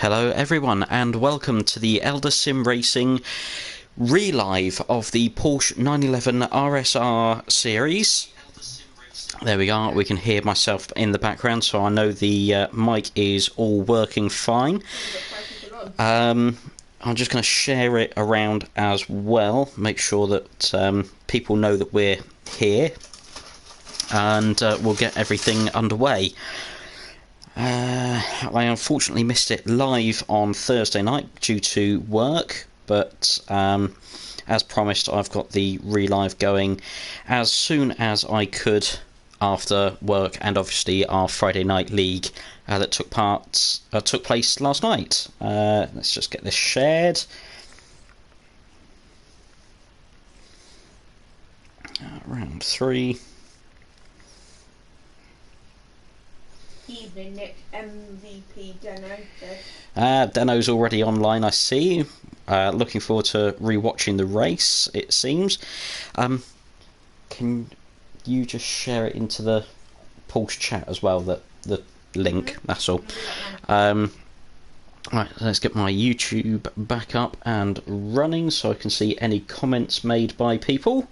Hello everyone and welcome to the Eldar Sim Racing relive of the Porsche 911 RSR series. There we are, we can hear myself in the background, so I know the mic is all working fine. I'm just going to share it around as well, make sure that people know that we're here, and we'll get everything underway. I unfortunately missed it live on Thursday night due to work, but as promised, I've got the relive going as soon as I could after work, and obviously our Friday night league that took place last night. Let's just get this shared. Round 3. Evening, Nick. MVP Deno says. Deno's already online, I see. Looking forward to rewatching the race, it seems. Can you just share it into the Porsche chat as well, the link, that's all. Right, let's get my YouTube back up and running so I can see any comments made by people.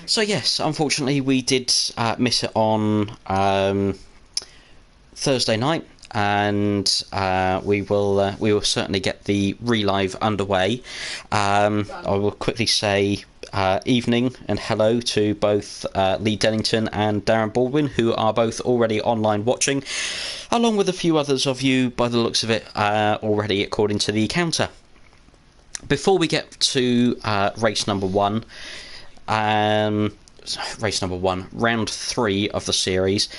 So yes, unfortunately we did miss it on Thursday night, and we will certainly get the relive underway. I will quickly say evening and hello to both Lee Dennington and Darren Baldwin, who are both already online watching, along with a few others of you, by the looks of it, already according to the counter. Before we get to race number 1, round 3 of the series,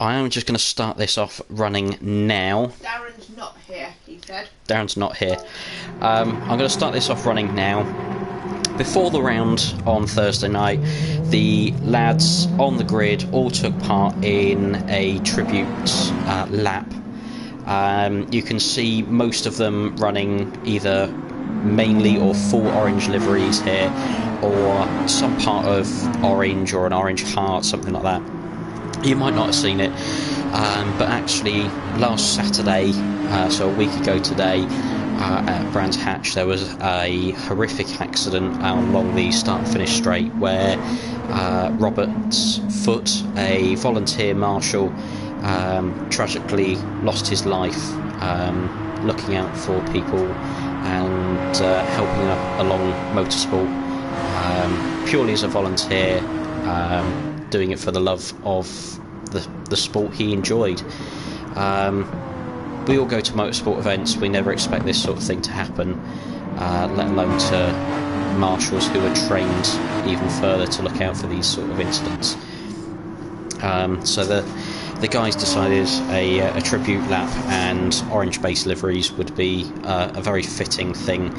I am just going to start this off running now. Darren's not here, he said. Darren's not here. I'm going to start this off running now. Before the round on Thursday night, the lads on the grid all took part in a tribute lap. You can see most of them running either mainly or full orange liveries here, or some part of orange or an orange heart, something like that. You might not have seen it, but actually last Saturday, so a week ago today, at Brands Hatch, there was a horrific accident along the start-finish straight where Robert's Foot, a volunteer marshal, tragically lost his life looking out for people and helping along motorsport, purely as a volunteer, doing it for the love of the sport he enjoyed. We all go to motorsport events, we never expect this sort of thing to happen, let alone to marshals who are trained even further to look out for these sort of incidents. So the guys decided a tribute lap and orange base liveries would be a very fitting thing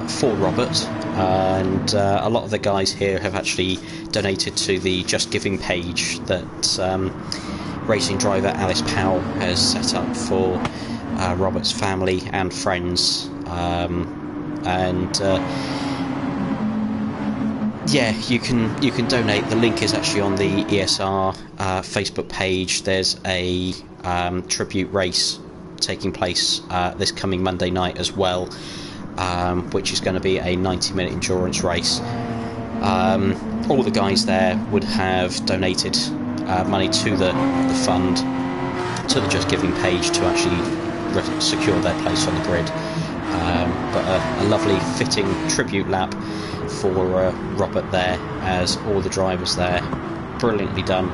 for Robert, and a lot of the guys here have actually donated to the Just Giving page that racing driver Alice Powell has set up for Robert's family and friends, yeah, you can donate. The link is actually on the ESR Facebook page. There's a tribute race taking place this coming Monday night as well, which is going to be a 90-minute endurance race. All the guys there would have donated money to the fund, to the Just Giving page, to actually secure their place on the grid. But a lovely fitting tribute lap for Robert there, as all the drivers there, brilliantly done,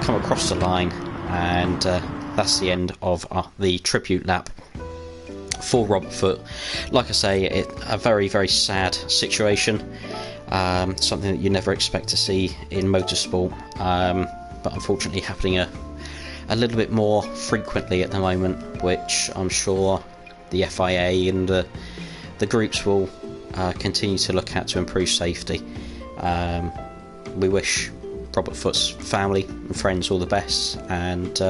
come across the line, and that's the end of the tribute lap for Robert Foot. Like I say, a very, very sad situation, something that you never expect to see in motorsport, but unfortunately happening a little bit more frequently at the moment, which I'm sure the FIA and the groups will continue to look at to improve safety. We wish Robert Foot's family and friends all the best, and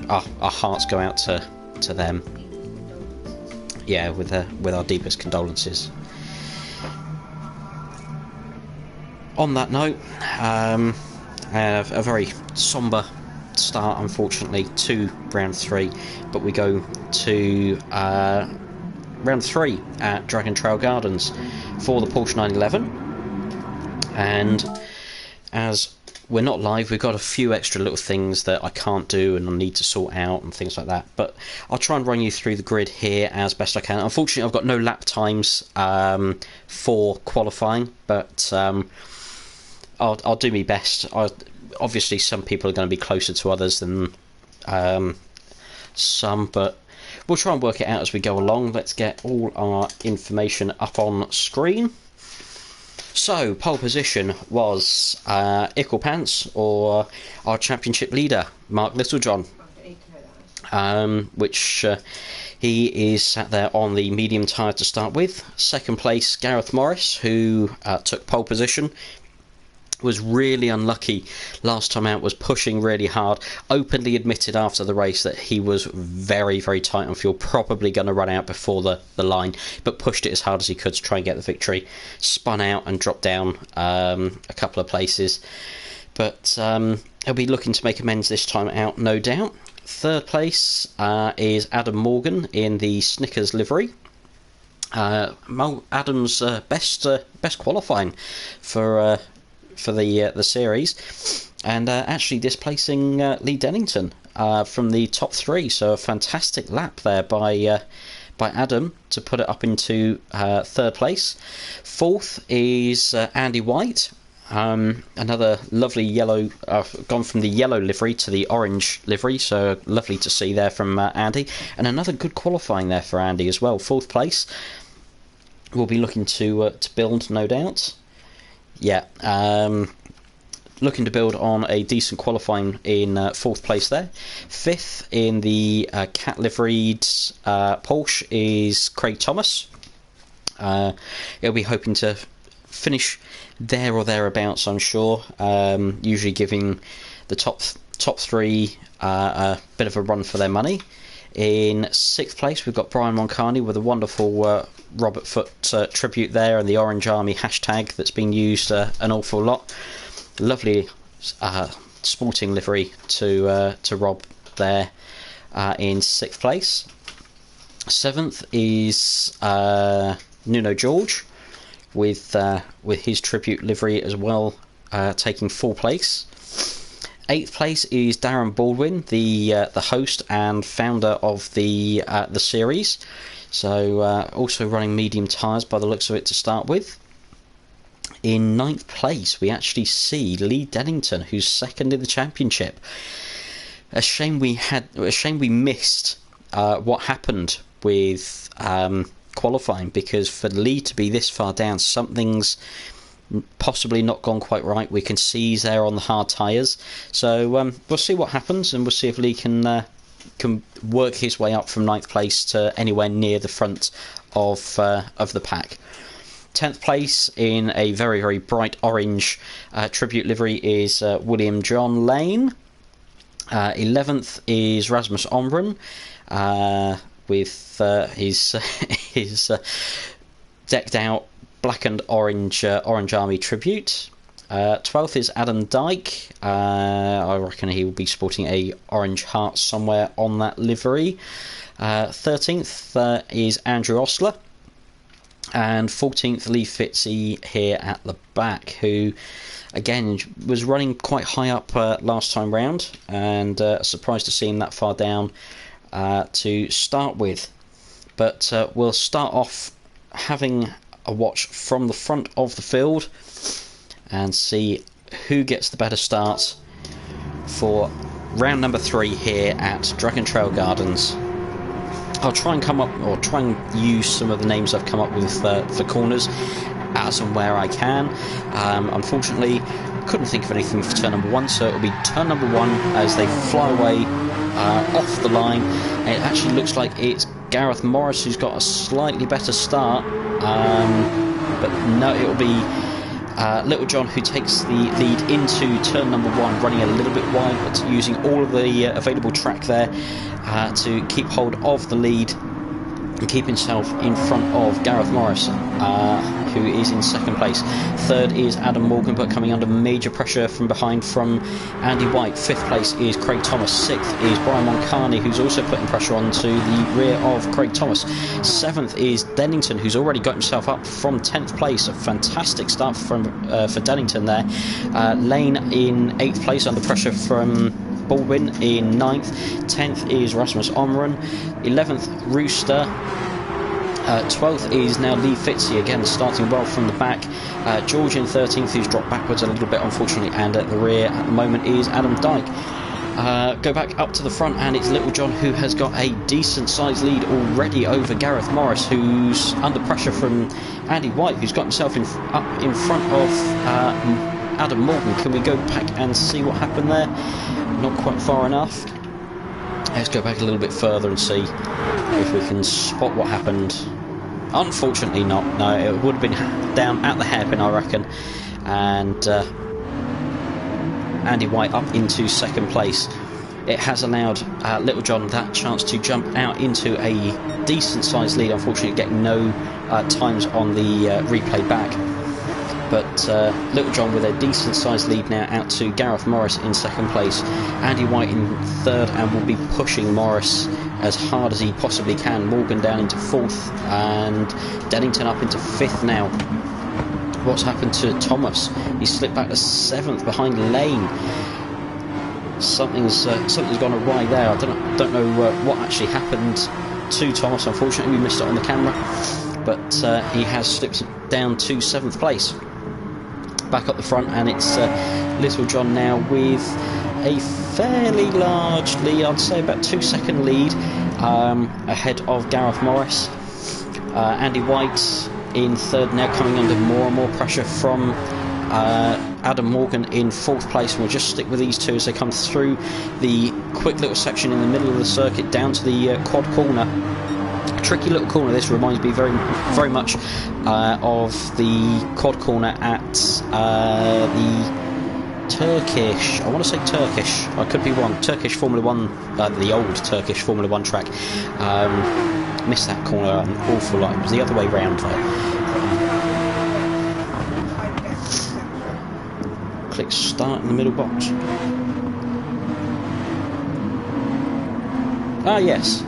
our hearts go out to them. Yeah, with our deepest condolences. On that note, a very sombre start, unfortunately, to round 3, but we go to round 3 at Dragon Trail Gardens for the Porsche 911. And as we're not live, we've got a few extra little things that I can't do and I need to sort out and things like that, but I'll try and run you through the grid here as best I can. Unfortunately, I've got no lap times for qualifying, but I'll do my best. Obviously some people are going to be closer to others than some, but we'll try and work it out as we go along. Let's get all our information up on screen. So, pole position was Ickle or our championship leader, Mark Littlejohn, which he is sat there on the medium tyre to start with. Second place, Gareth Morris, who took pole position. Was really unlucky last time out, was pushing really hard, openly admitted after the race that he was very, very tight on fuel, probably going to run out before the line, but pushed it as hard as he could to try and get the victory. Spun out and dropped down a couple of places, but he'll be looking to make amends this time out, no doubt. Third place is Adam Morgan in the Snickers livery. Adam's best qualifying for the series, and actually displacing Lee Dennington from the top 3, so a fantastic lap there by Adam to put it up into third place. Fourth is Andy White, another lovely yellow, gone from the yellow livery to the orange livery, so lovely to see there from Andy, and another good qualifying there for Andy as well. Fourth place, we'll be looking to build, no doubt. Yeah, looking to build on a decent qualifying in fourth place there. Fifth in the cat liveried Porsche is Craig Thomas. He'll be hoping to finish there or thereabouts, I'm sure. Usually giving the top 3 a bit of a run for their money. In sixth place, we've got Brian Moncani with a wonderful Robert Foote tribute there, and the Orange Army hashtag that's been used an awful lot. Lovely sporting livery to Rob there in sixth place. Seventh is Nuno George with his tribute livery as well, taking full place. Eighth place is Darren Baldwin, the host and founder of the series, so also running medium tyres by the looks of it to start with. In ninth place, we actually see Lee Dennington, who's second in the championship. A shame we missed what happened with qualifying, because for Lee to be this far down, something's possibly not gone quite right. We can see he's there on the hard tyres, so we'll see what happens, and we'll see if Lee can work his way up from ninth place to anywhere near the front of the pack. 10th place in a very, very bright orange tribute livery is William John Lane. 11th is Rasmus Omren with his decked out black and orange Army tribute. 12th is Adam Dyke. I reckon he will be sporting a orange heart somewhere on that livery. 13th is Andrew Osler. And 14th, Lee Fitzy here at the back, who again was running quite high up last time round, and surprised to see him that far down to start with. But we'll start off having a watch from the front of the field and see who gets the better start for round number 3 here at Dragon Trail Gardens. I'll try and use some of the names I've come up with for corners as and where I can. Unfortunately, couldn't think of anything for turn number 1, so it'll be turn number 1 as they fly away off the line. It actually looks like it's Gareth Morris who's got a slightly better start, but no, it'll be Little John who takes the lead into turn number 1, running a little bit wide, but using all of the available track there to keep hold of the lead and keep himself in front of Gareth Morris, who is in second place. Third is Adam Morgan, but coming under major pressure from behind from Andy White. Fifth place is Craig Thomas. Sixth is Brian Moncani, who's also putting pressure onto the rear of Craig Thomas. Seventh is Dennington, who's already got himself up from 10th place. A fantastic start from for Dennington there. Lane in 8th place under pressure from Baldwin in 9th. 10th is Rasmus Omren. 11th Rooster. 12th is now Lee Fitzy, again starting well from the back. George in 13th, who's dropped backwards a little bit unfortunately, and at the rear at the moment is Adam Dyke. Go back up to the front, and it's Little John who has got a decent sized lead already over Gareth Morris, who's under pressure from Andy White, who's got himself up in front of Adam Morgan. Can we go back and see what happened there? Not quite far enough. Let's go back a little bit further and see if we can spot what happened. Unfortunately not. No, it would have been down at the hairpin, I reckon. And Andy White up into second place. It has allowed Little John that chance to jump out into a decent sized lead. Unfortunately getting no times on the replay back. But Little John with a decent sized lead now out to Gareth Morris in second place. Andy White in third, and will be pushing Morris as hard as he possibly can. Morgan down into fourth, and Dennington up into fifth now. What's happened to Thomas? He slipped back to seventh behind Lane. Something's gone awry there. I don't know what actually happened to Thomas. Unfortunately, we missed it on the camera, but he has slipped down to seventh place. Back up the front, and it's Little John now with a fairly large lead, I'd say about 2-second lead ahead of Gareth Morris. Andy White in third now, coming under more and more pressure from Adam Morgan in fourth place, and we'll just stick with these two as they come through the quick little section in the middle of the circuit down to the quad corner. Tricky little corner. This reminds me very much of the quad corner at the Turkish, I want to say Turkish, I could be wrong, Turkish Formula 1, the old Turkish Formula 1 track. Missed that corner an awful lot. It was the other way round though. Click start in the middle box. Ah yes.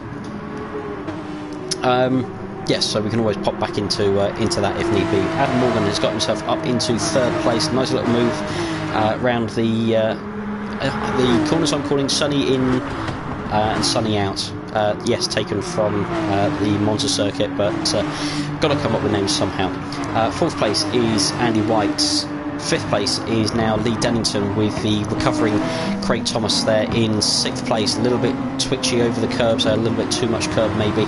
Yes, so we can always pop back into that if need be. Adam Morgan has got himself up into third place. Nice little move round the corners I'm calling sunny in and sunny out. Yes, taken from the Monza circuit, but got to come up with names somehow. Fourth place is Andy White. Fifth place is now Lee Dennington, with the recovering Craig Thomas there in sixth place. A little bit twitchy over the curbs, a little bit too much curb maybe.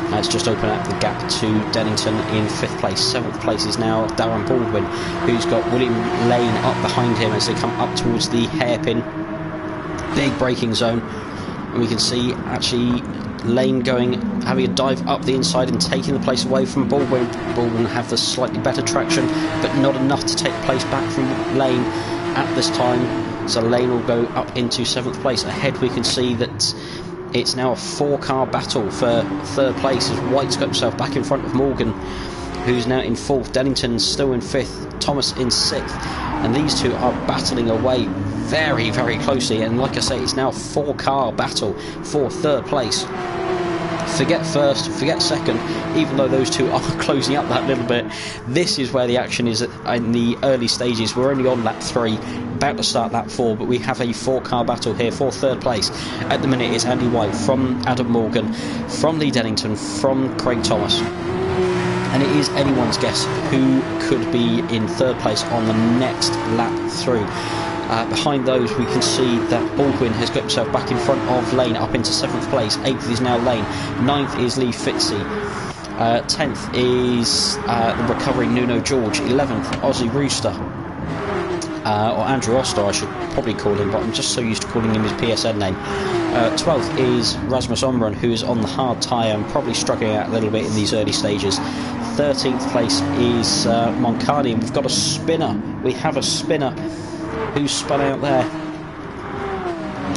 It's just opened up the gap to Dennington in fifth place. Seventh place is now Darren Baldwin, who's got William Lane up behind him as they come up towards the hairpin. Big braking zone, and we can see actually Lane having a dive up the inside and taking the place away from Baldwin. Baldwin have the slightly better traction, but not enough to take the place back from Lane at this time. So Lane will go up into seventh place. Ahead we can see that it's now a 4-car battle for third place, as White's got himself back in front of Morgan, who's now in fourth. Dennington's still in fifth, Thomas in sixth, and these two are battling away very closely. And like I say, it's now a 4-car battle for third place. Forget first, forget second, even though those two are closing up that little bit. This is where the action is in the early stages. We're only on lap 3, about to start lap 4, but we have a 4-car battle here for third place. At the minute it's Andy White from Adam Morgan, from Lee Dennington, from Craig Thomas. And it is anyone's guess who could be in third place on the next lap through. Behind those we can see that Baldwin has got himself back in front of Lane, up into 7th place. 8th is now Lane. 9th is Lee Fitzy. 10th is the recovering Nuno George. 11th Aussie Rooster, or Andrew Oster I should probably call him, but I'm just so used to calling him his PSN name. 12th is Rasmus Omren, who is on the hard tyre and probably struggling out a little bit in these early stages. 13th place is Moncani, and we've got a spinner. We have a spinner who's spun out there.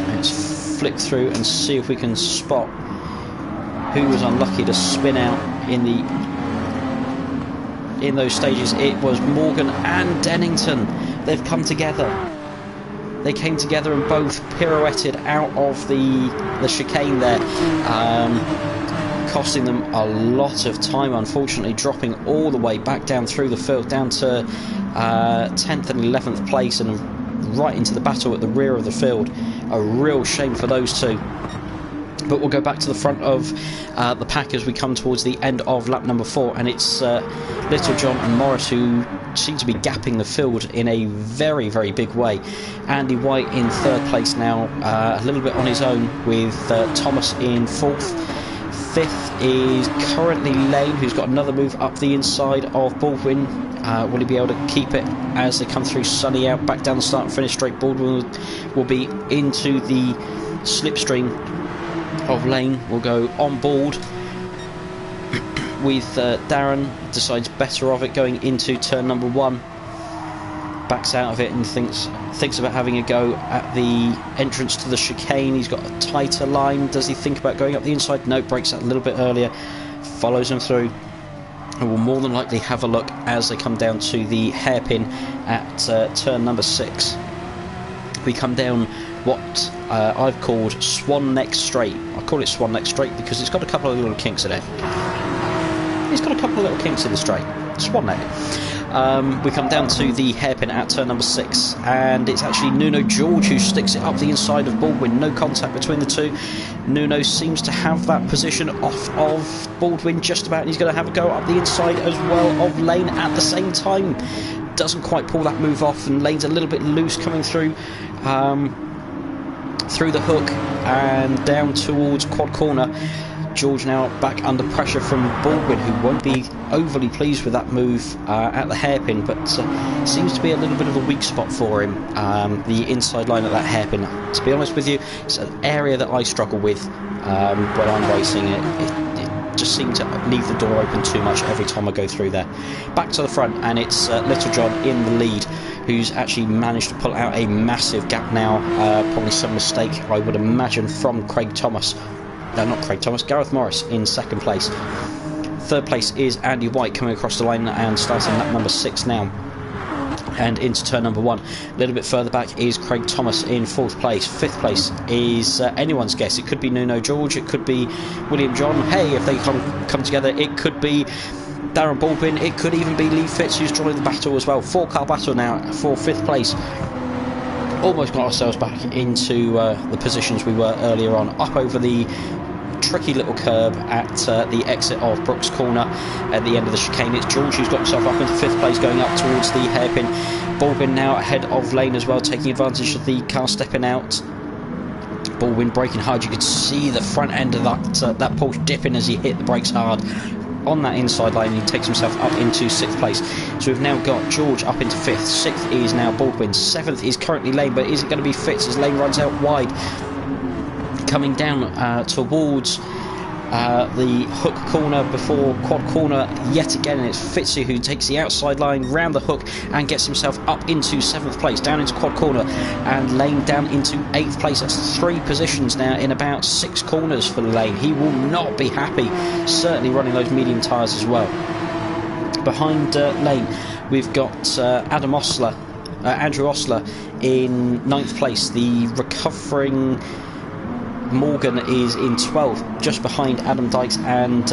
Let's flick through and see if we can spot who was unlucky to spin out in the in those stages. It was Morgan and Dennington. They've come together. They came together and both pirouetted out of the chicane there, costing them a lot of time, unfortunately, dropping all the way back down through the field, down to 10th and 11th place and right into the battle at the rear of the field. A real shame for those two. But we'll go back to the front of the pack as we come towards the end of lap number 4, and it's Little John and Morris who seem to be gapping the field in a very, very big way. Andy White in 3rd place now, a little bit on his own, with Thomas in 4th. 5th is currently Lane, who's got another move up the inside of Baldwin. Will he be able to keep it as they come through Sunny out, back down the start and finish straight? Baldwin will be into the slipstream of Lane. Will go on board with Darren. Decides better of it going into turn number 1. Backs out of it and thinks about having a go at the entrance to the chicane. He's got a tighter line. Does he think about going up the inside? No, breaks out a little bit earlier, follows him through, and will more than likely have a look as they come down to the hairpin at turn number 6. We come down what I've called Swan Neck Straight. I call it Swan Neck Straight because it's got a couple of little kinks in it. It's got a couple of little kinks in the straight. Swan Neck. We come down to the hairpin at turn number 6, and it's actually Nuno George who sticks it up the inside of Baldwin. No contact between the two. Nuno seems to have that position off of Baldwin just about, and he's going to have a go up the inside as well of Lane at the same time. Doesn't quite pull that move off, and Lane's a little bit loose coming through through the hook and down towards quad corner. George now back under pressure from Baldwin, who won't be overly pleased with that move at the hairpin, but seems to be a little bit of a weak spot for him, the inside line at that hairpin. To be honest with you, it's an area that I struggle with when I'm racing. It just seems to leave the door open too much every time I go through there. Back to the front, and it's Little John in the lead, who's actually managed to pull out a massive gap now. Probably some mistake, I would imagine, from Craig Thomas. No, not Craig Thomas, Gareth Morris in 2nd place. 3rd place is Andy White coming across the line and starting lap number 6 now. And into turn number 1. A little bit further back is Craig Thomas in 4th place. 5th place is anyone's guess. It could be Nuno George, it could be William John. Hey, if they come together, it could be Darren Baldwin, it could even be Lee Fitz, who's joining the battle as well. 4-car battle now for 5th place. Almost got ourselves back into the positions we were earlier on, up over the tricky little curb at the exit of Brooks Corner at the end of the chicane. It's George who's got himself up into 5th place, going up towards the hairpin. Baldwin now ahead of Lane as well, taking advantage of the car stepping out. Baldwin braking hard. You could see the front end of that Porsche dipping as he hit the brakes hard on that inside line. He takes himself up into 6th place. So we've now got George up into 5th. 6th is now Baldwin. 7th is currently Lane, but is it going to be Fitz as Lane runs out wide, coming down towards the hook corner before quad corner yet again, and it's Fitzy who takes the outside line round the hook and gets himself up into 7th place, down into quad corner, and Lane down into 8th place. That's 3 positions now in about 6 corners for Lane. He will not be happy, certainly running those medium tyres as well. Behind Lane we've got Andrew Osler in 9th place. The recovering Morgan is in 12th, just behind Adam Dykes and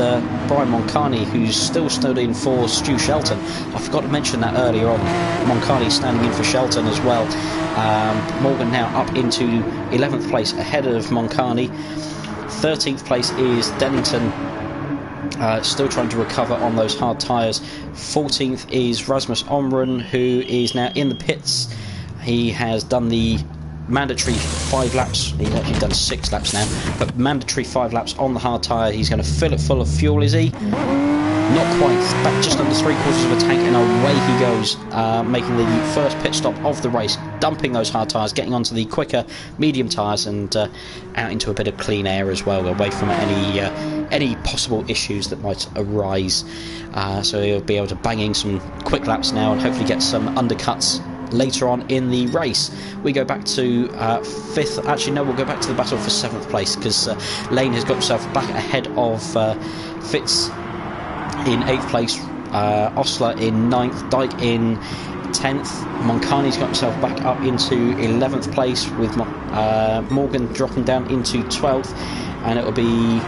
Brian Moncani, who's still stood in for Stu Shelton. I forgot to mention that earlier on. Moncani standing in for Shelton as well. Morgan now up into 11th place ahead of Moncani. 13th place is Dennington, still trying to recover on those hard tyres. 14th is Rasmus Omren, who is now in the pits. He has done the mandatory 5 laps. He's actually done 6 laps now, but mandatory 5 laps on the hard tyre. He's going to fill it full of fuel, is he? Not quite. Back just under 3/4 of a tank, and away he goes, making the first pit stop of the race, dumping those hard tyres, getting onto the quicker medium tyres, and out into a bit of clean air as well, away from any possible issues that might arise. So he'll be able to bang in some quick laps now and hopefully get some undercuts later on in the race. We go back to 5th. Actually, no, we'll go back to the battle for 7th place, because Lane has got himself back ahead of Fitz in 8th place, Osler in 9th, Dyke in 10th. Moncani's got himself back up into 11th place, with Morgan dropping down into 12th, and it will be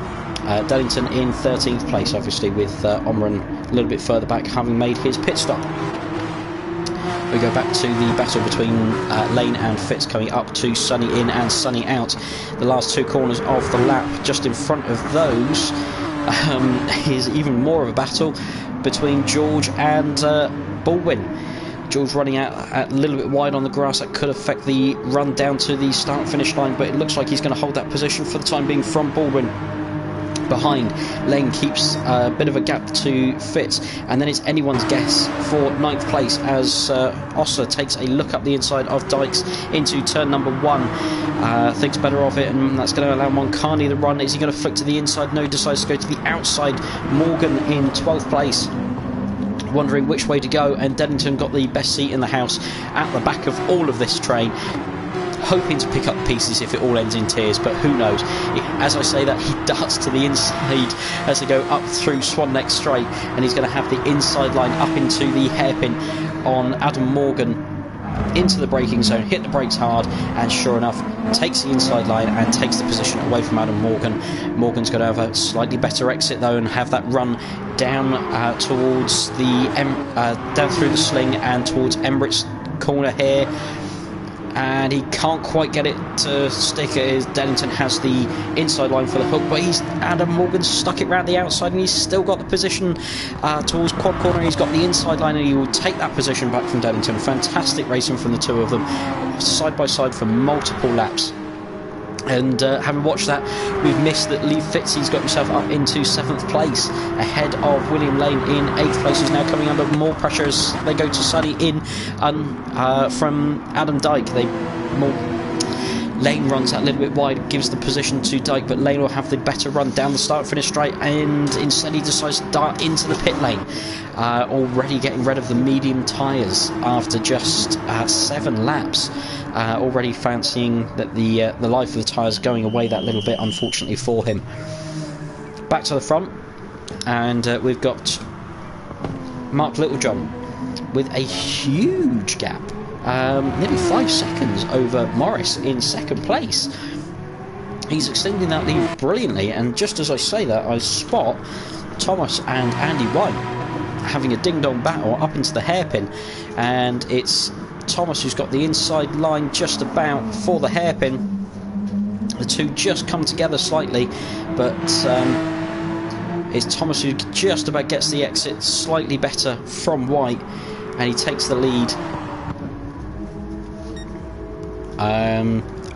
Dellington in 13th place, obviously, with Omran a little bit further back, having made his pit stop. We go back to the battle between Lane and Fitz, coming up to Sunny in and Sunny out. The last two corners of the lap, just in front of those, is even more of a battle between George and Baldwin. George running out a little bit wide on the grass. That could affect the run down to the start finish line, but it looks like he's going to hold that position for the time being from Baldwin. Behind, Lane keeps a bit of a gap to Fitz, and then it's anyone's guess for 9th place as Osler takes a look up the inside of Dykes into turn number 1. Thinks better of it, and that's going to allow Moncani the run. Is he going to flick to the inside? No, he decides to go to the outside. Morgan in 12th place, wondering which way to go, and Dennington got the best seat in the house at the back of all of this train, hoping to pick up the pieces if it all ends in tears, but who knows. As I say that, he darts to the inside as they go up through Swan Neck Straight, and he's going to have the inside line up into the hairpin on Adam Morgan into the braking zone, hit the brakes hard, and sure enough takes the inside line and takes the position away from Adam Morgan. Morgan's going to have a slightly better exit though, and have that run down towards the down through the sling and towards Emirates corner here, and he can't quite get it to stick. Dennington has the inside line for the hook, but Adam Morgan stuck it round the outside, and he's still got the position towards quad corner. He's got the inside line, and he will take that position back from Dennington. Fantastic racing from the two of them, side by side for multiple laps. And having watched that, we've missed that Lee Fitzy's got himself up into 7th place, ahead of William Lane in 8th place. He's now coming under more pressure as they go to Sunny in from Adam Dyke. Lane runs that a little bit wide, gives the position to Dyke, but Lane will have the better run down the start finish straight, and instead he decides to dart into the pit lane, already getting rid of the medium tyres after just 7 laps. Already fancying that the life of the tyres going away that little bit, unfortunately for him. Back to the front, and we've got Mark Littlejohn with a huge gap, nearly 5 seconds over Morris in 2nd place. He's extending that lead brilliantly, and just as I say that, I spot Thomas and Andy White having a ding-dong battle up into the hairpin, and it's Thomas who's got the inside line just about for the hairpin. The two just come together slightly, but it's Thomas who just about gets the exit slightly better from White, and he takes the lead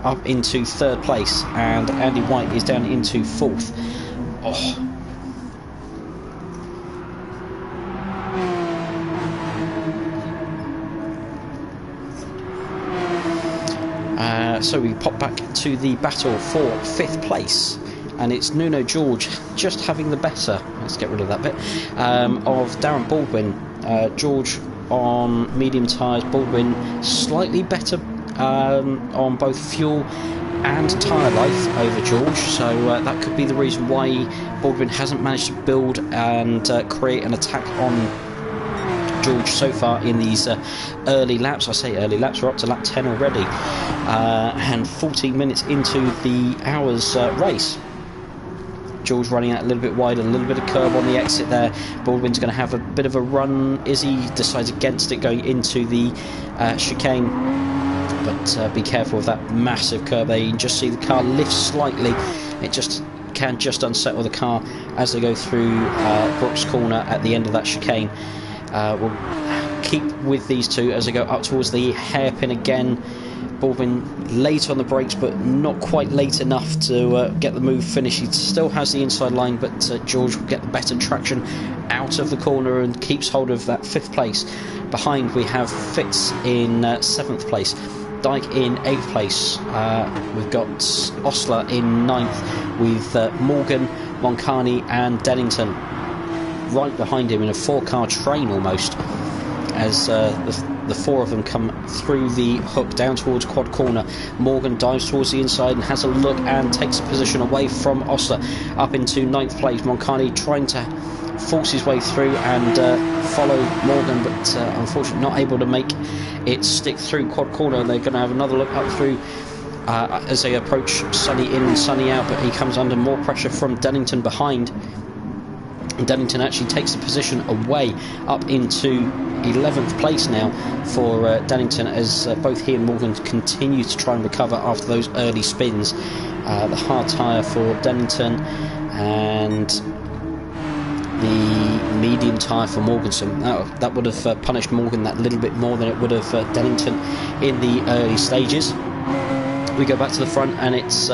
up into 3rd place, and Andy White is down into 4th. So we pop back to the battle for 5th place, and it's Nuno George just having the better, let's get rid of that bit, of Darren Baldwin. George on medium tyres, Baldwin slightly better on both fuel and tyre life over George, so that could be the reason why Baldwin hasn't managed to build and create an attack on George so far in these early laps. I say early laps, we're up to lap 10 already, and 14 minutes into the hour's race. George running out a little bit wide, a little bit of curb on the exit there. Baldwin's going to have a bit of a run. Izzy decides against it going into the chicane, but be careful of that massive curb there. You can just see the car lift slightly. It can just unsettle the car as they go through Brooks Corner at the end of that chicane. We'll keep with these two as they go up towards the hairpin again. Baldwin late on the brakes, but not quite late enough to get the move finished. He still has the inside line, but George will get the better traction out of the corner and keeps hold of that 5th place. Behind we have Fitz in 7th place, Dyke in 8th place. We've got Osler in 9th, with Morgan, Moncani and Dennington right behind him in a 4-car train almost, as the 4 of them come through the hook down towards quad corner. Morgan dives towards the inside and has a look and takes a position away from Osler up into 9th place. Moncani trying to force his way through and follow Morgan, but unfortunately not able to make it stick through quad corner. They're going to have another look up through as they approach sunny in and sunny out, but he comes under more pressure from Dennington behind. And Dennington actually takes the position away up into 11th place now for Dennington, as both he and Morgan continue to try and recover after those early spins. The hard tyre for Dennington and the medium tyre for Morganson. That would have punished Morgan that little bit more than it would have Dennington in the early stages. We go back to the front, and it's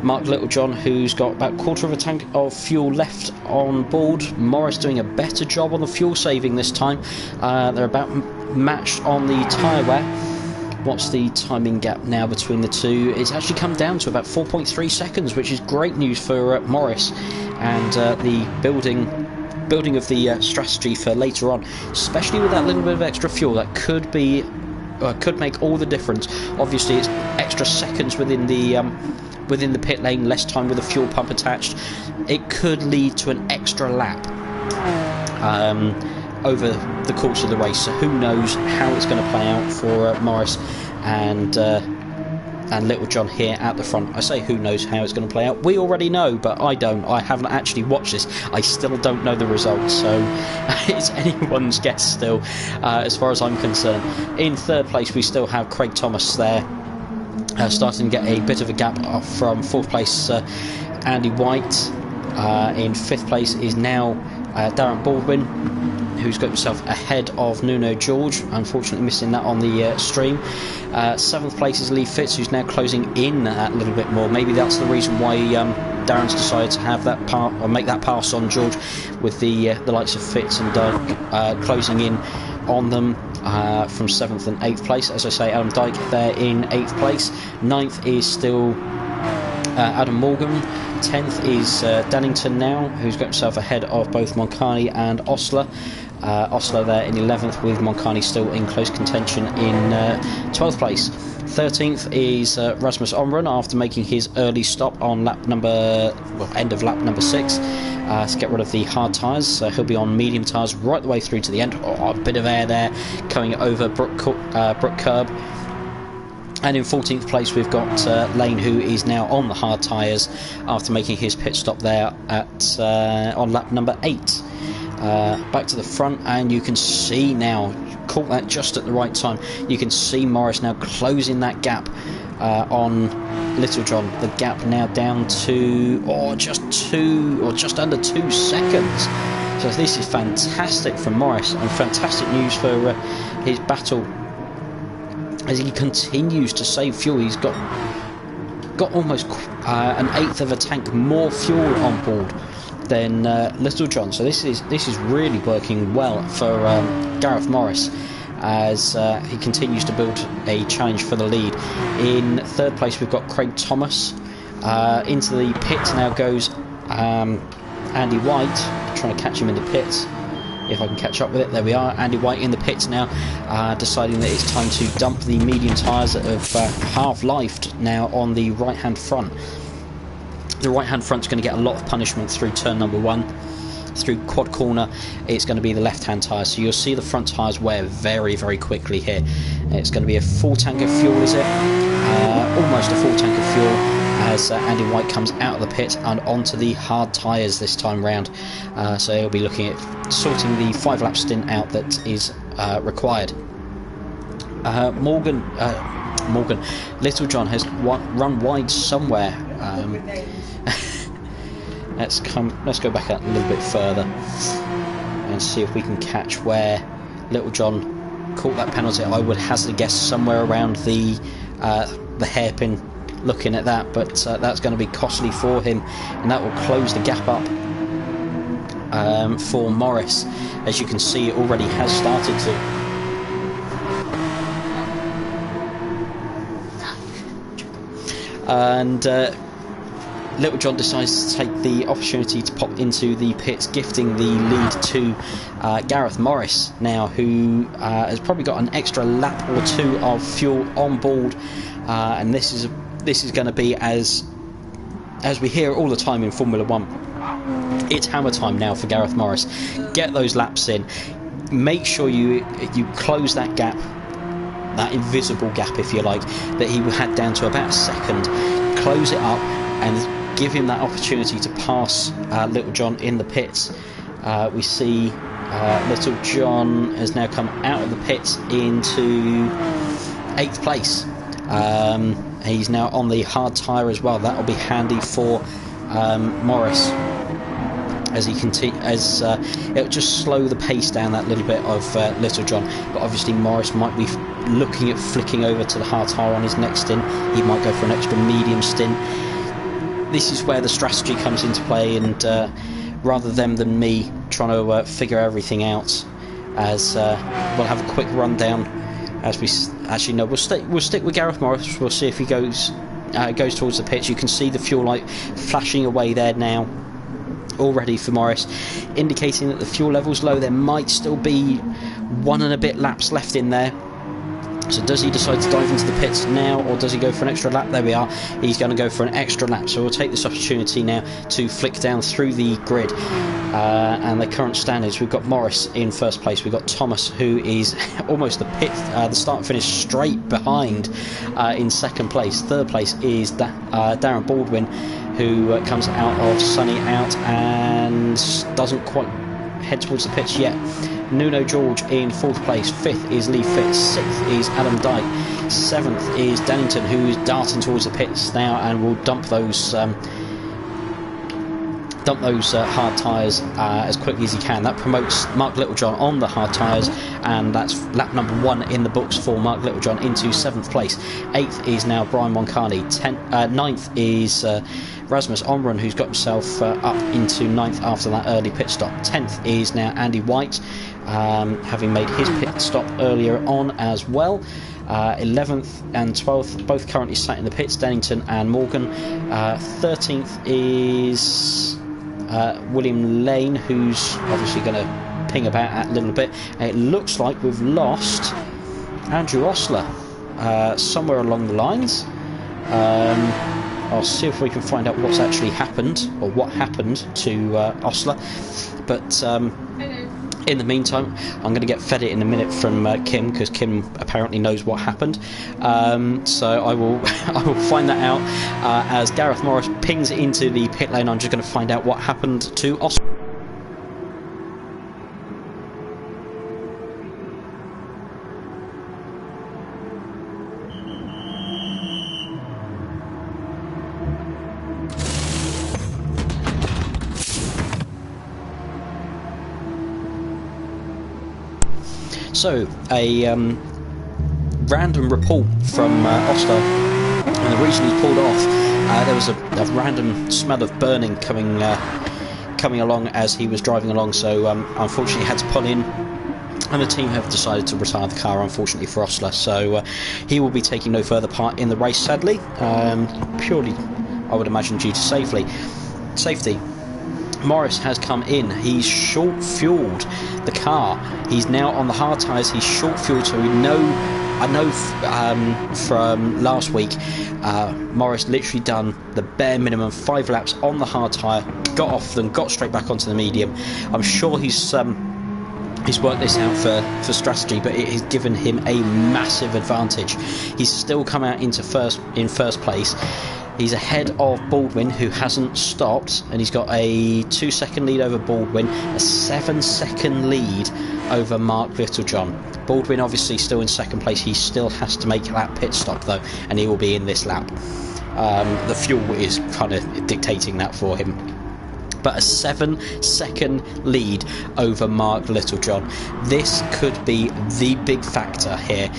Mark Littlejohn who's got about a quarter of a tank of fuel left on board. Morris doing a better job on the fuel saving this time. They're about matched on the tyre wear. What's the timing gap now between the two? It's actually come down to about 4.3 seconds, which is great news for Morris, and the building of the strategy for later on, especially with that little bit of extra fuel. That could be could make all the difference. Obviously, it's extra seconds within the pit lane, less time with a fuel pump attached. It could lead to an extra lap over the course of the race. So who knows how it's going to play out for Morris and Littlejohn here at the front. I say who knows how it's going to play out. We already know, but I don't. I haven't actually watched this. I still don't know the results, so it's anyone's guess still, as far as I'm concerned. In third place, we still have Craig Thomas there, starting to get a bit of a gap up from fourth place Andy White. In fifth place is now Darren Baldwin, who's got himself ahead of Nuno George, unfortunately missing that on the stream. Seventh place is Lee Fitz, who's now closing in a little bit more. Maybe that's the reason why Darren's decided to have that or make that pass on George, with the likes of Fitz and Dyke closing in on them from 7th and 8th place. As I say, Adam Dyke there in 8th place. 9th is still Adam Morgan. 10th is Dennington now, who's got himself ahead of both Moncani and Osler. Osler there in 11th, with Moncani still in close contention in 12th place. 13th is Rasmus Omren, after making his early stop on end of lap number 6 to get rid of the hard tyres. So he'll be on medium tyres right the way through to the end. A bit of air there coming over Brook Curb. And in 14th place we've got Lane, who is now on the hard tyres after making his pit stop there at on lap number 8. Back to the front, and you can see now, caught that just at the right time, you can see Morris now closing that gap on Littlejohn. The gap now down to just under 2 seconds. So this is fantastic for Morris, and fantastic news for his battle as he continues to save fuel. He's got almost an eighth of a tank more fuel on board than Littlejohn. So this is really working well for Gareth Morris, as he continues to build a challenge for the lead. In third place we've got Craig Thomas. Into the pits now goes Andy White, trying to catch him in the pits. If I can catch up with it, there we are. Andy White in the pits now, deciding that it's time to dump the medium tyres that have half-lifed now on the right-hand front. The right-hand front's going to get a lot of punishment through turn number 1. Through quad corner, it's going to be the left-hand tyre. So you'll see the front tyres wear very, very quickly here. It's going to be a full tank of fuel, is it? Almost a full tank of fuel, as Andy White comes out of the pit and onto the hard tyres this time round. So he'll be looking at sorting the 5-lap stint out that is required. Littlejohn has run wide somewhere. Let's go back a little bit further and see if we can catch where Littlejohn caught that penalty. I would hazard a guess somewhere around the hairpin, looking at that, but that's going to be costly for him, and that will close the gap up for Morris. As you can see, it already has started to. And Littlejohn decides to take the opportunity to pop into the pits, gifting the lead to Gareth Morris now, who has probably got an extra lap or 2 of fuel on board, and this is going to be, as we hear all the time in Formula 1, It's hammer time now for Gareth Morris. Get those laps in. Make sure you close that gap, that invisible gap, if you like, that he had down to about a second. Close it up and give him that opportunity to pass Little John in the pits. We see Little John has now come out of the pits into 8th place. He's now on the hard tyre as well. That'll be handy for Morris, as he as it'll just slow the pace down that little bit of Little John. But obviously Morris might be looking at flicking over to the hard tyre on his next stint. He might go for an extra medium stint. This is where the strategy comes into play, and rather them than me trying to figure everything out, as we'll have a quick rundown. As we actually no, we'll stick with Gareth Morris. We'll see if he goes towards the pitch. You can see the fuel light flashing away there now, all ready for Morris, indicating that the fuel level's low. There might still be 1 and a bit laps left in there. So does he decide to dive into the pits now, or does he go for an extra lap? There we are. He's going to go for an extra lap. So we'll take this opportunity now to flick down through the grid. And the current standings, we've got Morris in first place. We've got Thomas, who is almost the start and finish straight behind in second place. Third place is Darren Baldwin, who comes out of sunny out and doesn't quite head towards the pitch yet. Nuno George in 4th place. 5th is Lee Fitz. 6th is Adam Dyke. 7th is Dannington, who is darting towards the pits now and will dump those hard tyres as quickly as he can. That promotes Mark Littlejohn on the hard tyres, and that's lap number 1 in the books for Mark Littlejohn into 7th place. 8th is now Brian Moncani. 9th is Rasmus Omron, who's got himself up into 9th after that early pit stop. 10th is now Andy White, having made his pit stop earlier on as well. 11th and 12th both currently sat in the pits, Dennington and Morgan. 13th is William Lane, who's obviously going to ping about a little bit. And it looks like we've lost Andrew Osler somewhere along the lines. I'll see if we can find out what's actually happened, or what happened to Osler. But in the meantime, I'm going to get fed it in a minute from Kim, because Kim apparently knows what happened. So I will find that out as Gareth Morris pings into the pit lane. I'm just going to find out what happened to Osler. So, a random report from Osler, and the reason he pulled off, there was a random smell of burning coming along as he was driving along, so unfortunately had to pull in, and the team have decided to retire the car, unfortunately for Osler. So he will be taking no further part in the race, sadly, purely, I would imagine, due to safety. Morris has come in. He's short-fueled the car. He's now on the hard tyres. He's short-fueled, so I know from last week, Morris literally done the bare minimum 5 laps on the hard tyre, got off them, got straight back onto the medium. I'm sure he's worked this out for strategy, but it has given him a massive advantage. He's still come out in first place. He's ahead of Baldwin, who hasn't stopped, and he's got a 2-second lead over Baldwin, a 7-second lead over Mark Littlejohn. Baldwin obviously still in second place. He still has to make that pit stop though, and he will be in this lap. The fuel is kind of dictating that for him. But a 7-second lead over Mark Littlejohn. This could be the big factor here.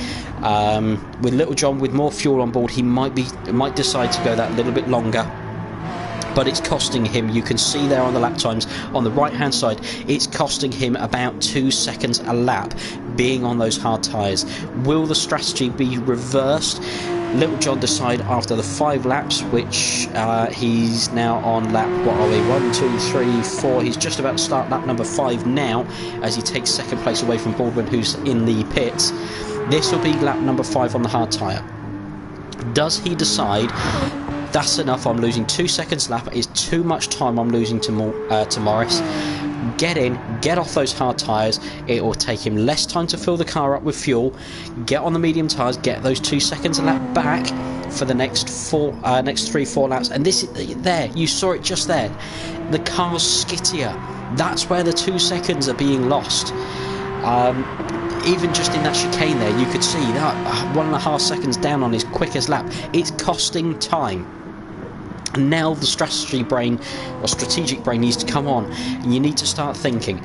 With Littlejohn with more fuel on board, he might decide to go that little bit longer, but it's costing him. You can see there on the lap times on the right hand side, it's costing him about 2 seconds a lap being on those hard tyres. Will the strategy be reversed? Littlejohn decide after the 5 laps, which he's now on lap, what are we, 1, 2, 3, 4, he's just about to start lap number 5 now, as he takes second place away from Baldwin, who's in the pits. This will be lap number 5 on the hard tyre. Does he decide That's enough. I'm losing 2 seconds lap. It's too much time I'm losing to Morris. Get in, get off those hard tyres. It will take him less time to fill the car up with fuel. Get on the medium tyres, get those 2 seconds a lap back for the next 3-4 laps. And this is there, you saw it just there. The car's skittier. That's where the 2 seconds are being lost. Even just in that chicane there, you could see that 1.5 seconds down on his quickest lap. It's costing time. And now the strategic brain needs to come on, and you need to start thinking,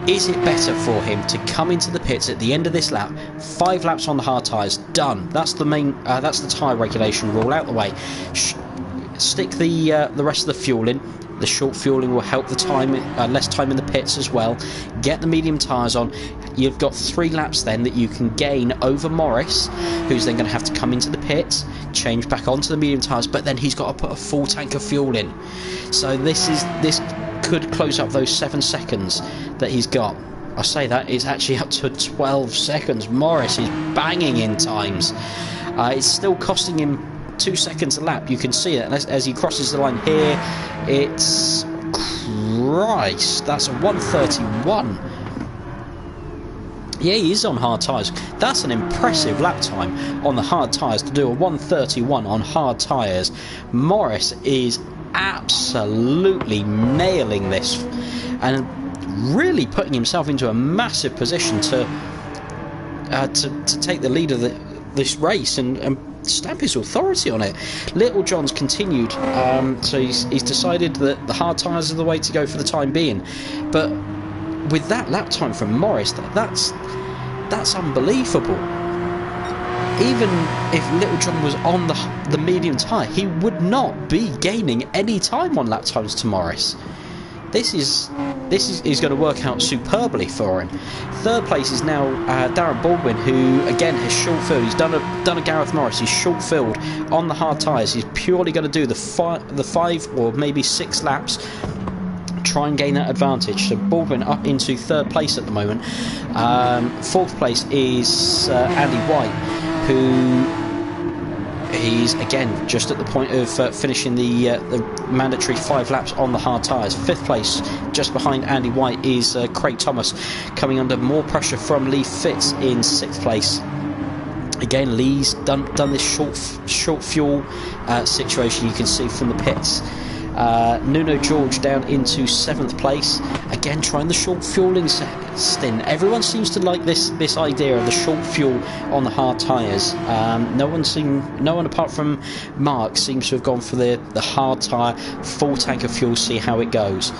is it better for him to come into the pits at the end of this lap, 5 laps on the hard tyres, done. That's the main, that's the tyre regulation rule out the way. Stick the rest of the fuel in. The short fueling will help the time, less time in the pits as well. Get the medium tyres on. You've got 3 laps then that you can gain over Morris, who's then going to have to come into the pits, change back onto the medium tyres, but then he's got to put a full tank of fuel in. So this could close up those 7 seconds that he's got. I say that, it's actually up to 12 seconds. Morris is banging in times. It's still costing him 2 seconds a lap. You can see it as he crosses the line here. It's Christ, that's a 1:31. Yeah, he is on hard tyres. That's an impressive lap time on the hard tyres to do a 1:31 on hard tyres. Morris is absolutely nailing this and really putting himself into a massive position to take the lead of this race and stamp his authority on it. Little John's continued, so he's decided that the hard tyres are the way to go for the time being. But with that lap time from Morris, that's unbelievable. Even if Little John was on the medium tyre, he would not be gaining any time on lap times to Morris. This is going to work out superbly for him. Third place is now Darren Baldwin, who again has short filled. He's done a Gareth Morris. He's short filled on the hard tyres. He's purely going to do the 5 or maybe 6 laps, try and gain that advantage. So Baldwin up into third place at the moment. Fourth place is Andy White, who he's again just at the point of finishing the mandatory 5 laps on the hard tyres. Fifth place, just behind Andy White, is Craig Thomas, coming under more pressure from Lee Fitz in 6th place. Again, Lee's done this short fuel situation. You can see from the pits. Nuno George down into 7th place, again trying the short fueling stint. Everyone seems to like this idea of the short fuel on the hard tyres. No one apart from Mark seems to have gone for the hard tyre, full tank of fuel, see how it goes.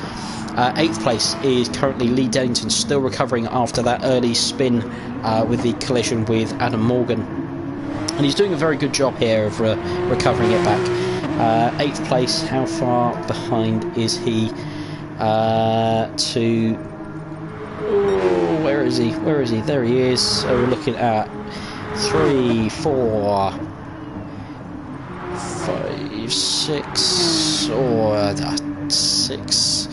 8th place is currently Lee Dennington, still recovering after that early spin with the collision with Adam Morgan, and he's doing a very good job here of recovering it back. 8th place, how far behind is he to... Oh, where is he? There he is. So we're looking at 3, 4, 5, 6, or 6,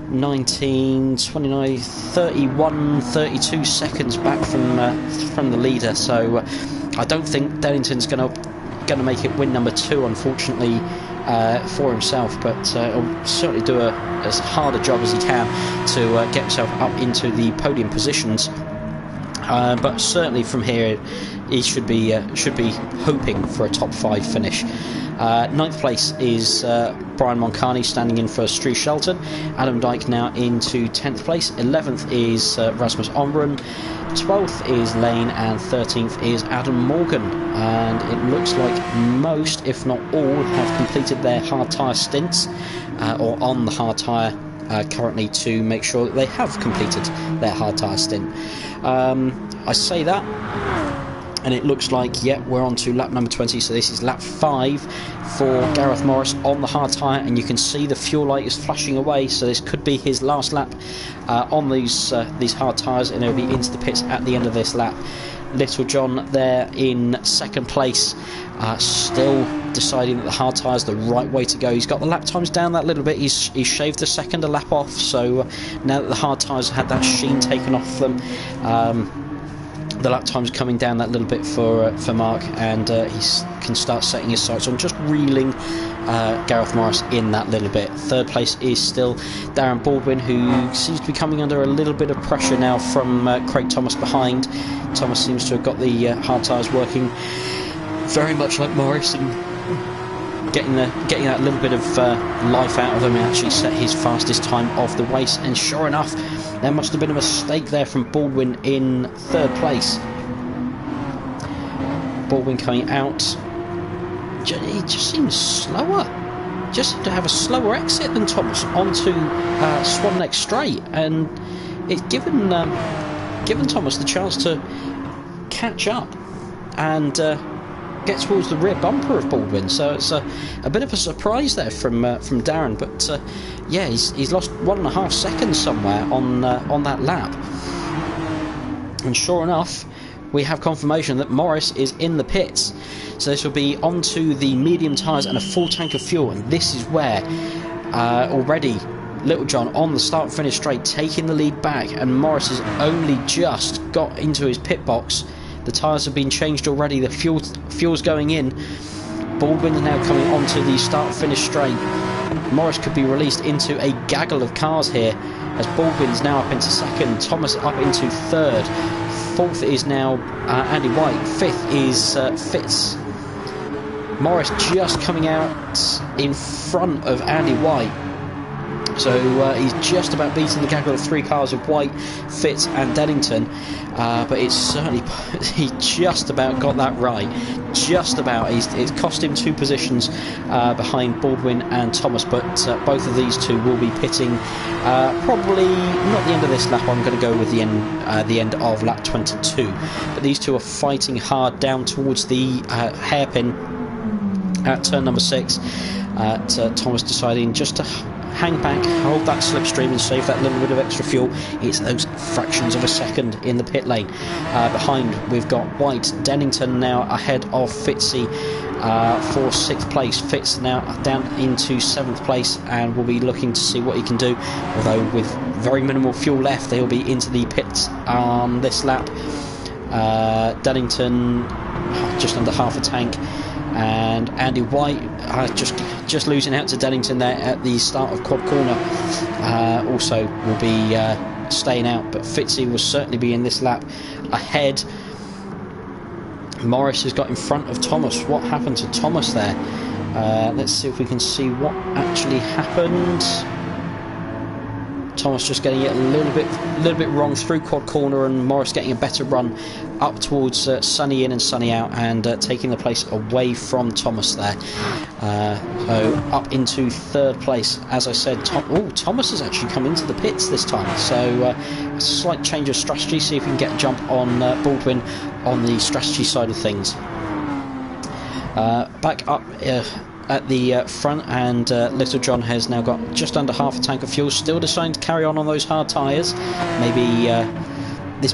19, 29, 31, 32 seconds back from the leader. So I don't think Dennington's going to make it win number 2, unfortunately, for himself, but he'll certainly do as hard a job as he can to get himself up into the podium positions. But certainly from here he should be hoping for a top 5 finish. 9th place is Brian Moncani, standing in for Stu Shelton. Adam Dyke now into 10th place. 11th is Rasmus Omren. 12th is Lane, and 13th is Adam Morgan. And it looks like most, if not all, have completed their hard tyre stints, or on the hard tyre currently, to make sure that they have completed their hard tyre stint. I say that, and it looks like, yeah, we're on to lap number 20, so this is lap 5 for Gareth Morris on the hard tyre, and you can see the fuel light is flashing away, so this could be his last lap on these hard tyres, and he'll be into the pits at the end of this lap. Little John there in 2nd place, still deciding that the hard tyre is the right way to go. He's got the lap times down that little bit. He's shaved a second a lap off, so now that the hard tyres had that sheen taken off them, the lap time's coming down that little bit for Mark, and he can start setting his sights on just reeling Gareth Morris in that little bit. Third place is still Darren Baldwin, who seems to be coming under a little bit of pressure now from Craig Thomas behind. Thomas seems to have got the hard tyres working very much like Morris, and getting that little bit of life out of him, and actually set his fastest time of the race. And sure enough, there must have been a mistake there from Baldwin in third place. Baldwin coming out, he just seems slower, just seemed to have a slower exit than Thomas onto Swan Neck Straight, and it's given Thomas the chance to catch up and get towards the rear bumper of Baldwin. So it's a bit of a surprise there from Darren, but yeah, he's lost 1.5 seconds somewhere on that lap. And sure enough, we have confirmation that Morris is in the pits. So this will be onto the medium tyres and a full tank of fuel, and this is where already Littlejohn on the start-finish straight taking the lead back, and Morris has only just got into his pit box. The tyres have been changed already, the fuel's going in. Baldwin is now coming onto the start-finish straight. Morris could be released into a gaggle of cars here, as Baldwin's now up into second, Thomas up into third, fourth is now Andy White, fifth is Fitz. Morris just coming out in front of Andy White. So he's just about beating the gaggle of 3 cars of White, Fitz and Dennington, but it's certainly, he just about got that right, just about. It's cost him 2 positions behind Baldwin and Thomas, but both of these two will be pitting probably not the end of this lap. I'm going to go with the end of lap 22, but these two are fighting hard down towards the hairpin at turn number 6. Thomas deciding just to hang back, hold that slipstream and save that little bit of extra fuel. It's those fractions of a second in the pit lane. Behind we've got White, Dennington now ahead of Fitzy for 6th place. Fitz now down into 7th place, and will be looking to see what he can do, although with very minimal fuel left they'll be into the pits on this lap. Dennington just under half a tank, and Andy White just losing out to Dennington there at the start of quad corner, also will be staying out, but Fitzy will certainly be in this lap ahead. Morris has got in front of Thomas. What happened to Thomas there? Let's see if we can see what actually happened. Thomas just getting it a little bit wrong through quad corner, and Morris getting a better run up towards Sunny in and Sunny out, and taking the place away from Thomas there. So up into 3rd place, as I said. Thomas has actually come into the pits this time, so a slight change of strategy. See if we can get a jump on Baldwin on the strategy side of things. Back up at the front, and Littlejohn has now got just under half a tank of fuel, still deciding to carry on those hard tyres. Maybe this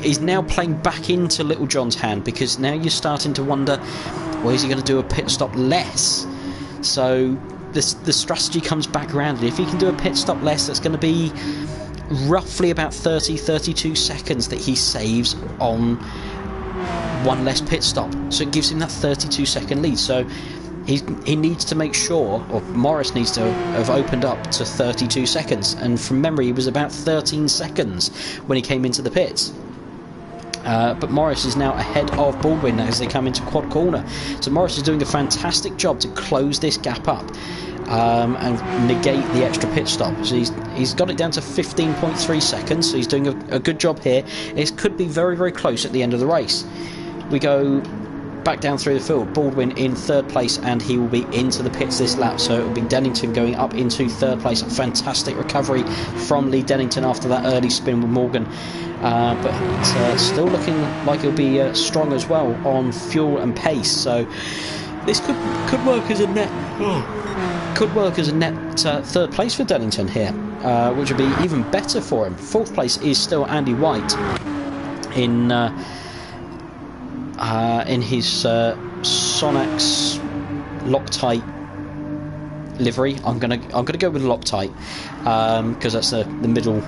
is now playing back into Littlejohn's hand, because now you're starting to wonder, well, is he going to do a pit stop less? So the strategy comes back around, and if he can do a pit stop less, that's going to be roughly about 32 seconds that he saves on one less pit stop, so it gives him that 32 second lead. So he needs to make sure, or Morris needs to have opened up to 32 seconds, and from memory he was about 13 seconds when he came into the pits. But Morris is now ahead of Baldwin as they come into quad corner. So Morris is doing a fantastic job to close this gap up and negate the extra pit stop. So he's got it down to 15.3 seconds, so he's doing a good job here. It could be very, very close at the end of the race. We go back down through the field. Baldwin in 3rd place, and he will be into the pits this lap, so it will be Dennington going up into 3rd place. A fantastic recovery from Lee Dennington after that early spin with Morgan, but still looking like he'll be strong as well on fuel and pace, so this could work as a net third place for Dennington here, which would be even better for him. 4th place is still Andy White in his Sonax Loctite livery. I'm gonna go with Loctite because that's the middle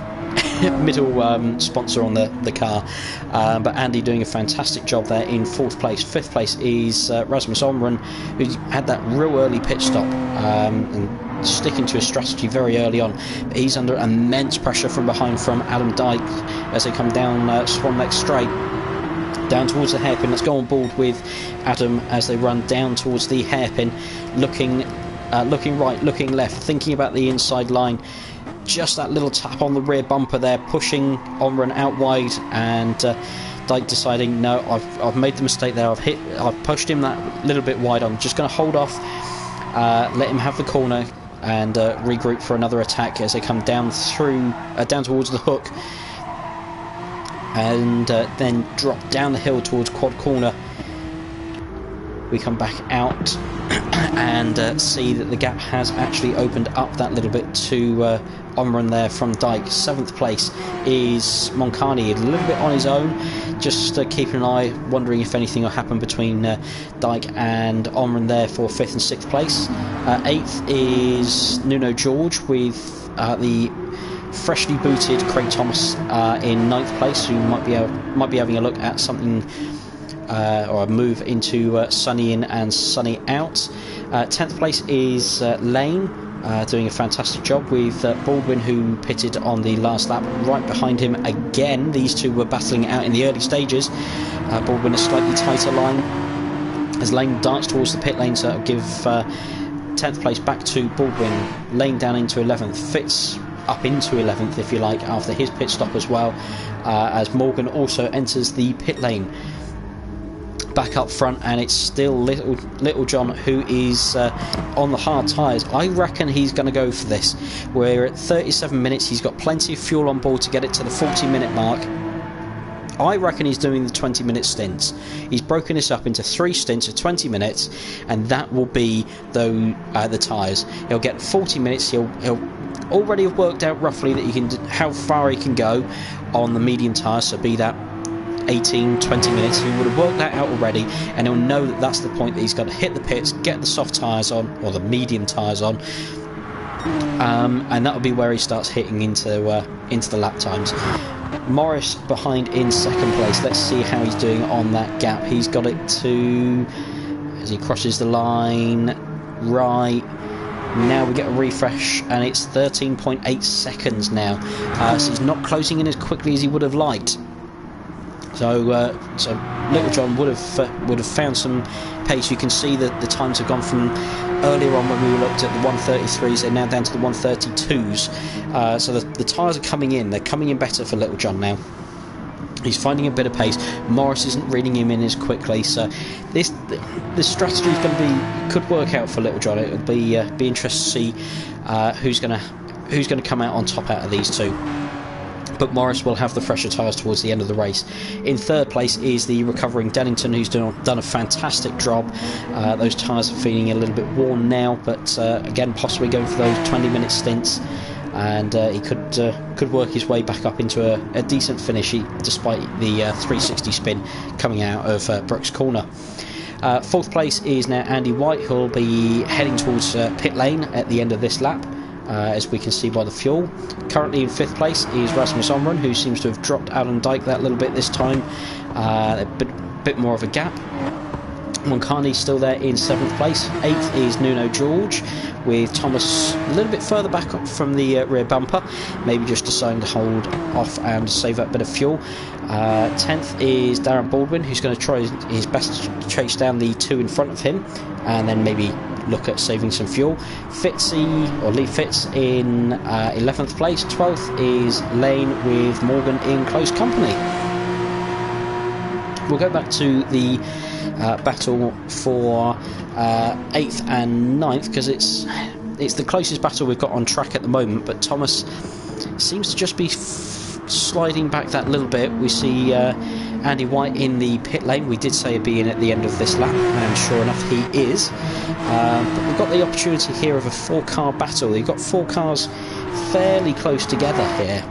middle sponsor on the car. But Andy doing a fantastic job there in 4th place. 5th place is Rasmus Omren, who had that real early pit stop and sticking to his strategy very early on. But he's under immense pressure from behind from Adam Dyke as they come down Swan Lake Straight, down towards the hairpin. Let's go on board with Adam as they run down towards the hairpin, looking right, looking left, thinking about the inside line. Just that little tap on the rear bumper there, pushing Omren out wide, and Dyke deciding, no, I've made the mistake there. I've pushed him that little bit wide. I'm just going to hold off, let him have the corner, and regroup for another attack as they come down down towards the hook, and then drop down the hill towards Quad Corner. We come back out and see that the gap has actually opened up that little bit to Omren there from Dyke. 7th place is Moncani, a little bit on his own, just keeping an eye, wondering if anything will happen between Dyke and Omren there for 5th and 6th place. 8th is Nuno George with the freshly booted Craig Thomas in 9th place, who might be having a look at something or a move into sunny in and sunny out. 10th place is Lane, doing a fantastic job with Baldwin, who pitted on the last lap right behind him again. These two were battling out in the early stages. Baldwin a slightly tighter line as Lane darts towards the pit lane, so it'll give 10th place back to Baldwin. Lane down into 11th, Fitz up into 11th if you like after his pit stop as well, as Morgan also enters the pit lane. Back up front, and it's still Little John who is on the hard tyres. I reckon he's going to go for this. We're at 37 minutes. He's got plenty of fuel on board to get it to the 40-minute mark. I reckon he's doing the 20-minute stints. He's broken this up into 3 stints of 20 minutes, and that will be the tyres. He'll get 40 minutes. He'll already have worked out roughly that how far he can go on the medium tyres, so be that 18-20 minutes. He would have worked that out already, and he'll know that that's the point that he's got to hit the pits, get the soft tyres on, or the medium tyres on, and that'll be where he starts hitting into the lap times. Morris behind in 2nd place. Let's see how he's doing on that gap. He's got it to, as he crosses the line, right. Now we get a refresh, and it's 13.8 seconds now. So he's not closing in as quickly as he would have liked. So Little John would have found some pace. You can see that the times have gone from earlier on when we looked at the 133s, they're now down to the 132s. So the tyres are coming in. They're coming in better for Little John now. He's finding a bit of pace. Morris isn't reading him in as quickly. So this strategy is going to could work out for Little John. It'll be interesting to see who's going to come out on top out of these two. But Morris will have the fresher tyres towards the end of the race. In 3rd place is the recovering Dennington, who's done a fantastic job. Those tyres are feeling a little bit worn now, but again, possibly going for those 20-minute stints, and he could work his way back up into a decent finish, despite the 360 spin coming out of Brooks Corner. 4th place is now Andy White, who'll be heading towards pit lane at the end of this lap. As we can see by the fuel. Currently in 5th place is Rasmus Omren, who seems to have dropped Alan Dyke that little bit this time. A bit more of a gap. Moncani still there in 7th place. 8th is Nuno George, with Thomas a little bit further back up from the rear bumper, maybe just deciding to hold off and save that bit of fuel. 10th is Darren Baldwin, who's going to try his best to chase down the 2 in front of him, and then maybe look at saving some fuel. Lee Fitz in 11th place. 12th is Lane with Morgan in close company. We'll go back to the battle for 8th and 9th, because it's the closest battle we've got on track at the moment, but Thomas seems to just be sliding back that little bit. We see Andy White in the pit lane. We did say he'd be in at the end of this lap, and sure enough he is. But we've got the opportunity here of a 4-car battle. You've got 4 cars fairly close together here,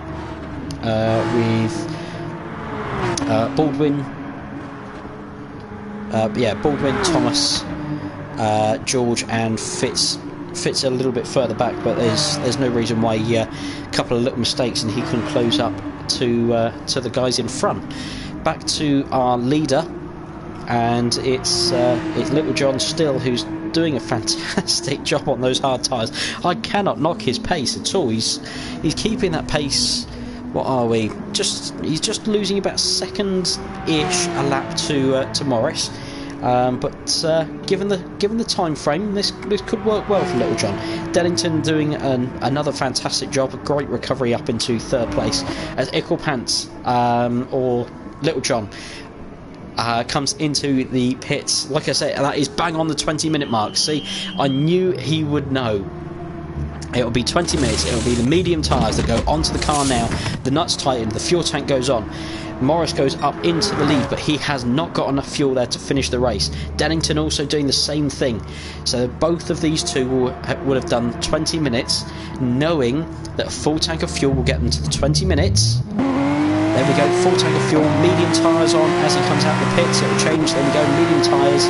with Baldwin, Thomas, George and Fitz fits a little bit further back, but there's no reason why a couple of little mistakes and he can close up to the guys in front. Back to our leader, and it's Little John still, who's doing a fantastic job on those hard tyres. I cannot knock his pace at all. He's keeping that pace. What are we? He's just losing about a second-ish a lap to Morris. But given the time frame, this could work well for Little John. Dennington doing another fantastic job, a great recovery up into third place as Equipants or Little John comes into the pits. Like I said, that is bang on the 20-minute mark. See, I knew he would know. It'll be 20 minutes. It'll be the medium tyres that go onto the car now. The nuts tighten, the fuel tank goes on. Morris goes up into the lead, but he has not got enough fuel there to finish the race. Dennington also doing the same thing. So both of these two would have done 20 minutes, knowing that a full tank of fuel will get them to the 20 minutes. There we go, full tank of fuel, medium tyres on as he comes out the pits. It'll change, there we go, medium tyres.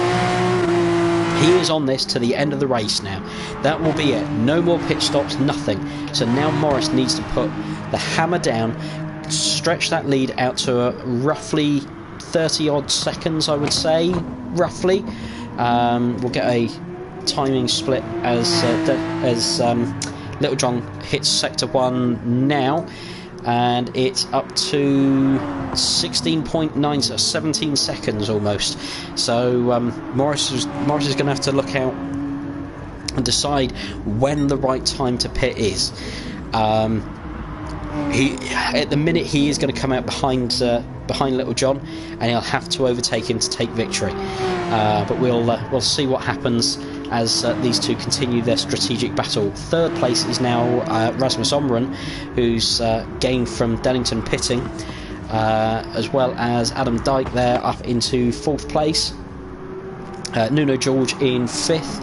He is on this to the end of the race now. That will be it. No more pit stops, nothing. So now Morris needs to put the hammer down, stretch that lead out to roughly 30 odd seconds, I would say, roughly. We'll get a timing split as Little John hits sector 1 now, and it's up to 16.9, so 17 seconds almost. So Morris is going to have to look out and decide when the right time to pit is. At the minute he is going to come out behind Little John, and he'll have to overtake him to take victory. But we'll see what happens as these two continue their strategic battle. Third place is now Rasmus Omren, who's gained from Dennington pitting, as well as Adam Dyke there up into fourth place. Nuno George in fifth,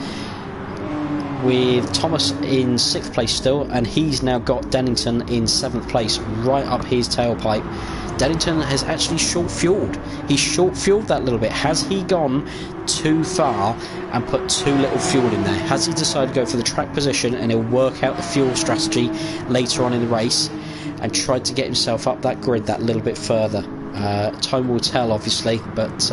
with Thomas in sixth place still, and he's now got Dennington in seventh place, right up his tailpipe. Dennington has actually short-fueled. He's short-fueled that little bit. Has he gone too far and put too little fuel in there? Has he decided to go for the track position and he'll work out the fuel strategy later on in the race and tried to get himself up that grid that little bit further? Time will tell, obviously, but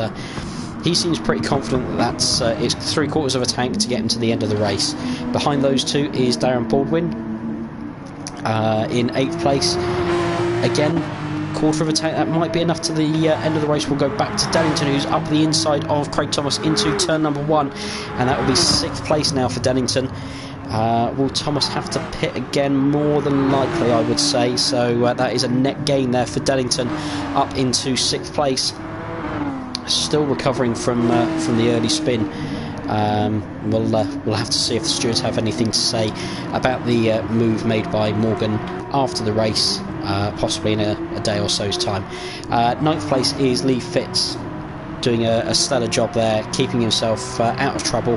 he seems pretty confident that it's 3/4 of a tank to get him to the end of the race. Behind those two is Darren Baldwin in 8th place. Again, 1/4 of a tank, that might be enough to the end of the race. We'll go back to Dennington, who's up the inside of Craig Thomas into turn number 1, and that will be 6th place now for Dennington. Will Thomas have to pit again? More than likely, I would say. So that is a net gain there for Dennington, up into 6th place. Still recovering from the early spin. We'll have to see if the stewards have anything to say about the move made by Morgan after the race, possibly in a day or so's time. 9th place is Lee Fitz, doing a stellar job there, keeping himself out of trouble,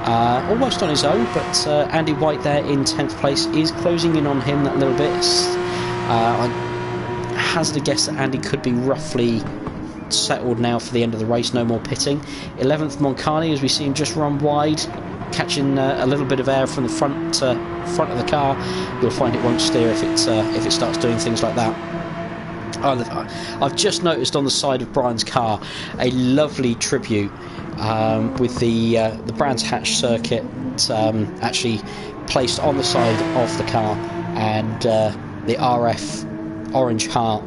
almost on his own, but Andy White there in 10th place is closing in on him that little bit. I hazard a guess that Andy could be roughly settled now for the end of the race, no more pitting. 11th Moncani, as we see him just run wide, catching a little bit of air from the front of the car. You'll find it won't steer if it starts doing things like that. I've just noticed on the side of Brian's car a lovely tribute with the Brands Hatch circuit actually placed on the side of the car, and the RF orange heart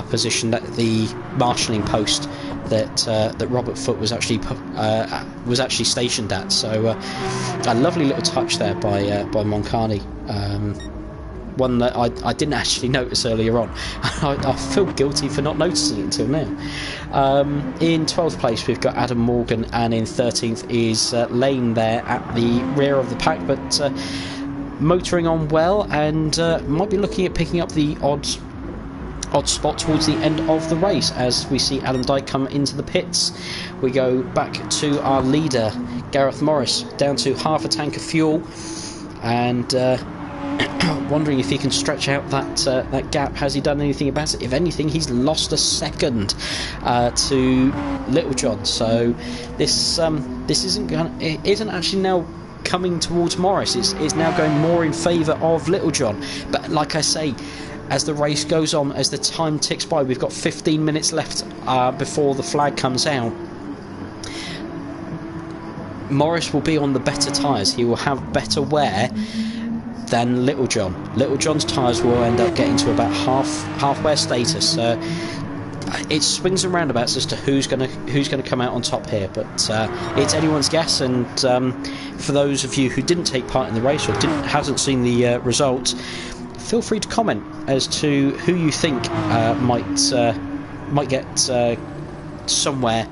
positioned at the marshalling post that Robert Foote was actually stationed at. So a lovely little touch there by Moncani. One that I didn't actually notice earlier on. I feel guilty for not noticing it until now. In 12th place we've got Adam Morgan, and in 13th is Lane there at the rear of the pack, but motoring on well, and might be looking at picking up the odd spot towards the end of the race as we see Adam Dyke come into the pits. We go back to our leader Gareth Morris, down to half a tank of fuel, and wondering if he can stretch out that gap. Has he done anything about it? If anything, he's lost a second to Little John. So this isn't actually now coming towards Morris. It's now going more in favour of Littlejohn. But like I say, as the race goes on, as the time ticks by, we've got 15 minutes left before the flag comes out. Morris will be on the better tyres. He will have better wear than Littlejohn. Littlejohn's tyres will end up getting to about half wear status. It swings and roundabouts as to who's going to come out on top here, but it's anyone's guess. And for those of you who didn't take part in the race or hasn't seen the results, feel free to comment as to who you think might get somewhere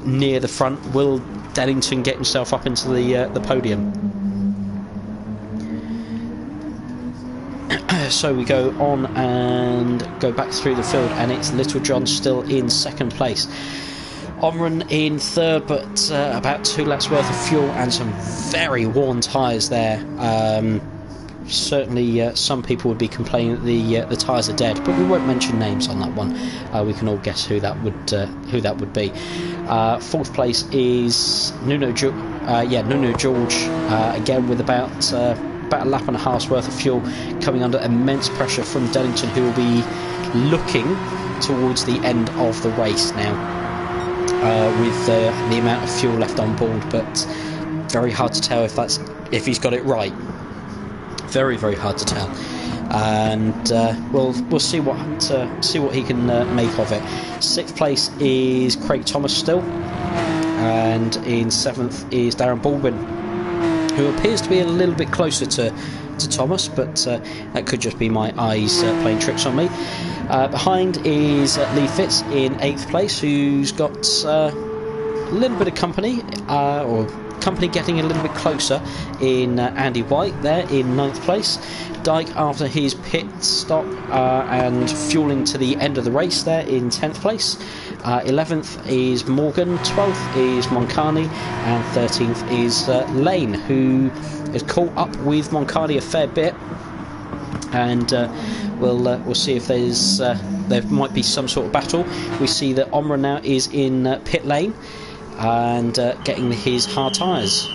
near the front. Will Dennington get himself up into the podium? So we go on and go back through the field, and it's Littlejohn still in second place. Omron in third, but about 2 laps worth of fuel and some very worn tyres there. Certainly some people would be complaining that the tyres are dead, but we won't mention names on that one. We can all guess who that would be. Fourth place is Nuno George, again with about a lap and a half's worth of fuel, coming under immense pressure from Dennington, who will be looking towards the end of the race now with the amount of fuel left on board, but very hard to tell if he's got it right. Very, very hard to tell, and we'll see what he can make of it. Sixth place is Craig Thomas still, and in seventh is Darren Baldwin, who appears to be a little bit closer to Thomas, but that could just be my eyes playing tricks on me. Behind is Lee Fitz in 8th place, who's got a little bit of company, or company getting a little bit closer in Andy White there in 9th place. Dyke, after his pit stop and fueling to the end of the race there, in 10th place. 11th is Morgan, 12th is Moncani, and 13th is Lane, who has caught up with Moncani a fair bit, and we'll see if there might be some sort of battle. We see that Omra now is in pit lane and getting his hard tyres.